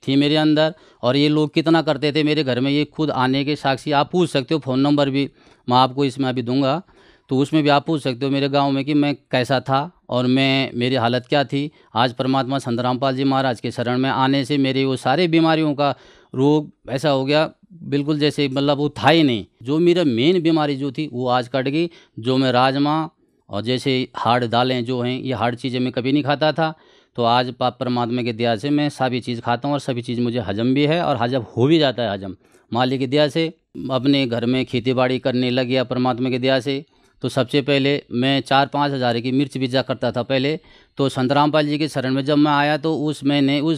थी मेरे अंदर और ये लोग कितना करते थे मेरे घर में, ये खुद आने के साक्षी आप पूछ सकते हो। फ़ोन नंबर भी मैं आपको इसमें अभी दूंगा, तो उसमें भी आप पूछ सकते हो मेरे गांव में कि मैं कैसा था और मेरी हालत क्या थी। आज परमात्मा संत रामपाल जी महाराज के शरण में आने से मेरी वो सारे बीमारियों का रोग ऐसा हो गया बिल्कुल जैसे मतलब वो था ही नहीं। जो मेरा मेन बीमारी जो थी वो आज कट गई। जो मैं राजमा और जैसे हार्ड दालें जो हैं, ये हार्ड चीज़ें मैं कभी नहीं खाता था। तो आज परमात्मा की दया से मैं सभी चीज़ खाता हूँ और सभी चीज़ मुझे हजम भी है और हजम हो भी जाता है हजम। मालिक की दया से अपने घर में खेती बाड़ी करने लग गया परमात्मा की दया से। तो सबसे पहले मैं 4-5 हज़ार की मिर्च बीजा करता था पहले। तो संत रामपाल जी के शरण में जब मैं आया तो उस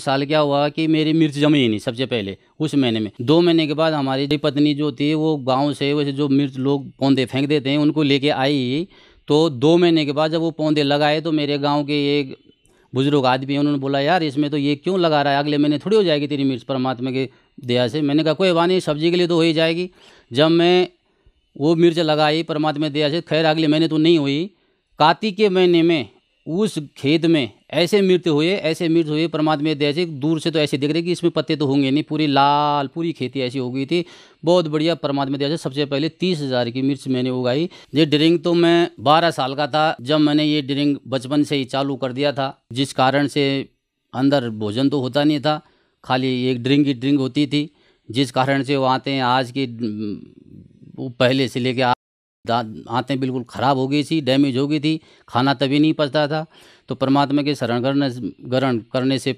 साल क्या हुआ कि मेरी मिर्च जमी ही नहीं। सबसे पहले उस महीने में 2 महीने के बाद हमारी पत्नी जो थी वो गांव से वैसे जो मिर्च लोग पौधे फेंक देते हैं उनको लेके आई। तो 2 महीने के बाद जब वो पौधे लगाए तो मेरे गाँव के एक बुजुर्ग आदमी, उन्होंने बोला यार इसमें तो ये क्यों लगा रहा है, अगले महीने थोड़ी हो जाएगी तेरी मिर्च परमात्मा की दया से। मैंने कहा कोई बात नहीं, सब्जी के लिए तो हो ही जाएगी। जब मैं वो मिर्च लगाई परमात्मा की दया से, खैर अगले महीने तो नहीं हुई। कार्तिक के महीने में उस खेत में ऐसे मिर्च हुए परमात्मा की दया से। दूर से तो ऐसे दिख रहे कि इसमें पत्ते तो होंगे नहीं, पूरी लाल पूरी खेती ऐसी हो गई थी, बहुत बढ़िया परमात्मा की दया से। सबसे पहले 30,000 की मिर्च मैंने उगाई। ये ड्रिंक तो मैं 12 साल का था जब मैंने ये ड्रिंक बचपन से ही चालू कर दिया था, जिस कारण से अंदर भोजन तो होता नहीं था, खाली एक ड्रिंक की ड्रिंक होती थी, जिस कारण से वो आते हैं आज की पहले से लेके आते बिल्कुल ख़राब हो गई थी, डैमेज हो गई थी, खाना तभी नहीं पचता था। तो परमात्मा के शरण ग्रहण करने से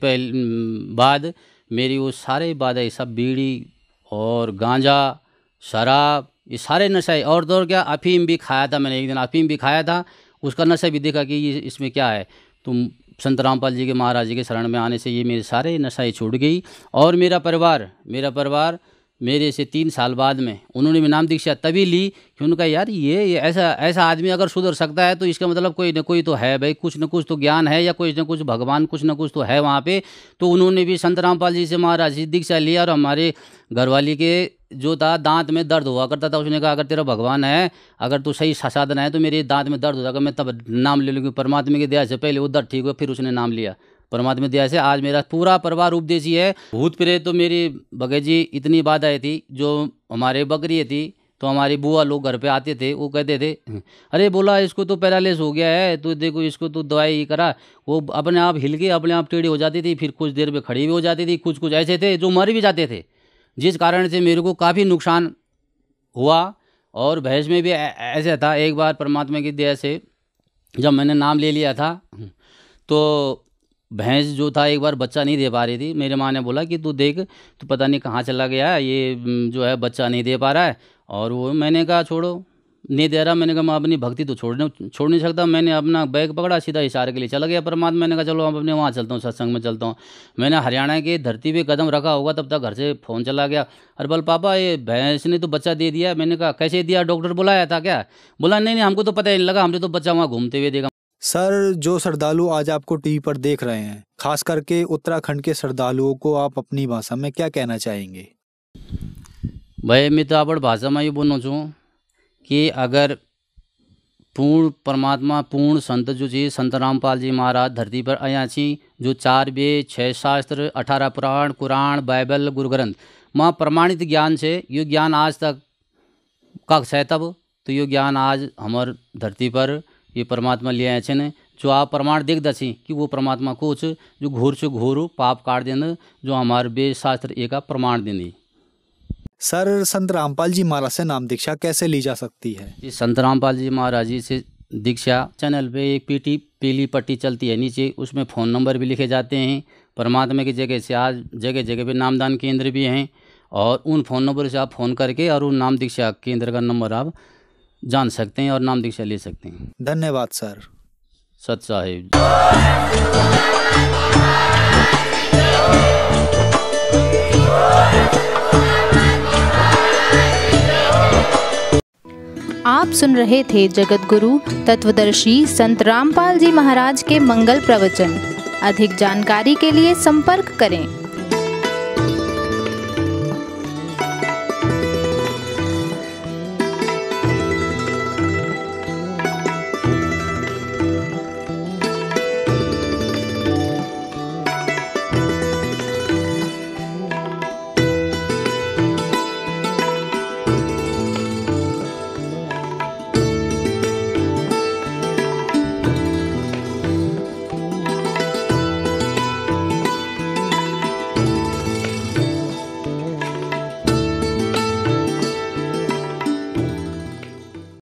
बाद मेरी वो सारे बाधाएं सब बीड़ी और गांजा शराब ये सारे नशे और तो क्या अफीम भी खाया था मैंने, एक दिन अफीम भी खाया था, उसका नशा भी देखा कि ये इसमें क्या है। तो संत रामपाल जी के महाराज जी के शरण में आने से ये मेरे सारे नशाएं छूट गई। और मेरा परिवार मेरे से 3 साल बाद में उन्होंने भी नाम दीक्षा तभी ली कि उनका यार ये ऐसा आदमी अगर सुधर सकता है तो इसका मतलब कोई न कोई तो है भाई, कुछ न कुछ तो ज्ञान है या कुछ न कुछ भगवान कुछ न कुछ तो है वहाँ पे। तो उन्होंने भी संत रामपाल जी से महाराज जी दीक्षा लिया। और हमारे घरवाली के जो था दांत में दर्द हुआ करता था, उसने कहा अगर तेरा भगवान है, अगर तू सही साधन है तो मेरे दांत में दर्द हो जाएगा, मैं तब नाम ले लूँगी। परमात्मा की दया से पहले वो दर्द ठीक हुआ, फिर उसने नाम लिया परमात्मा दया से। आज मेरा पूरा परिवार उपदेशी है। भूत प्रेत तो मेरी भगत जी इतनी बाधाएं थी, जो हमारे बकरी थी तो हमारी बुआ लोग घर पे आते थे, वो कहते थे अरे बोला इसको तो पैरालिस हो गया है, तो देखो इसको तो दवाई करा। वो अपने आप हिल के अपने आप टेढ़ी हो जाती थी, फिर कुछ देर में खड़ी भी हो जाती थी। कुछ ऐसे थे जो मर भी जाते थे, जिस कारण से मेरे को काफ़ी नुकसान हुआ। और भैंस में भी ऐसा था, एक बार परमात्मा की दया से जब मैंने नाम ले लिया था तो भैंस जो था एक बार बच्चा नहीं दे पा रही थी। मेरे माँ ने बोला कि तू देख, तो पता नहीं कहाँ चला गया, ये जो है बच्चा नहीं दे पा रहा है। और वो मैंने कहा छोड़ो, नहीं दे रहा। मैंने कहा मैं अपनी भक्ति तो छोड़ नहीं सकता। मैंने अपना बैग पकड़ा, सीधा इशारे के लिए चला गया परमात्मा। मैंने कहा चलो अब अपने वहाँ चलता हूँ, सत्संग में चलता हूँ। मैंने हरियाणा की धरती पे कदम रखा होगा तब तक घर से फ़ोन चला गया, अरे बोल पापा ये भैंस ने तो बच्चा दे दिया। मैंने कहा कैसे दिया, डॉक्टर बुलाया था क्या? बोला नहीं हमको तो पता ही नहीं लगा, हमने तो बच्चा वहाँ घूमते हुए देखा। सर, जो श्रद्धालु आज आपको टीवी पर देख रहे हैं, खास करके उत्तराखंड के श्रद्धालुओं को आप अपनी भाषा में क्या कहना चाहेंगे? भाई मैं तो आपण भाषा में ये बोलना चाहूँ कि अगर पूर्ण परमात्मा पूर्ण संत जो जी संत रामपाल जी महाराज धरती पर आया छी, जो 4 वेद 6 शास्त्र 18 पुराण कुरान बाइबल गुरु ग्रंथ माँ प्रमाणित ज्ञान से ये ज्ञान आज तक कक्ष है, तब तो ये ज्ञान आज हमार धरती पर ये परमात्मा ले आए छे, जो आप प्रमाण देख दसी कि वो परमात्मा कुछ जो घोर से घोर पाप काट देने, जो हमारे वेद शास्त्र एक प्रमाण देने। सर, संत रामपाल जी महाराज से नाम दीक्षा कैसे ली जा सकती है? जी, संत रामपाल जी महाराज जी से दीक्षा चैनल पे एक पीली पट्टी चलती है नीचे, उसमें फ़ोन नंबर भी लिखे जाते हैं। परमात्मा की जगह से आज जगह जगह पे नामदान केंद्र भी हैं, और उन फ़ोन नंबर से आप फ़ोन करके और उन नाम दीक्षा केंद्र का नंबर आप जान सकते हैं और नाम दीक्षा ले सकते हैं। धन्यवाद सर। सत साहिब। आप सुन रहे थे जगत गुरु तत्वदर्शी संत रामपाल जी महाराज के मंगल प्रवचन। अधिक जानकारी के लिए संपर्क करें।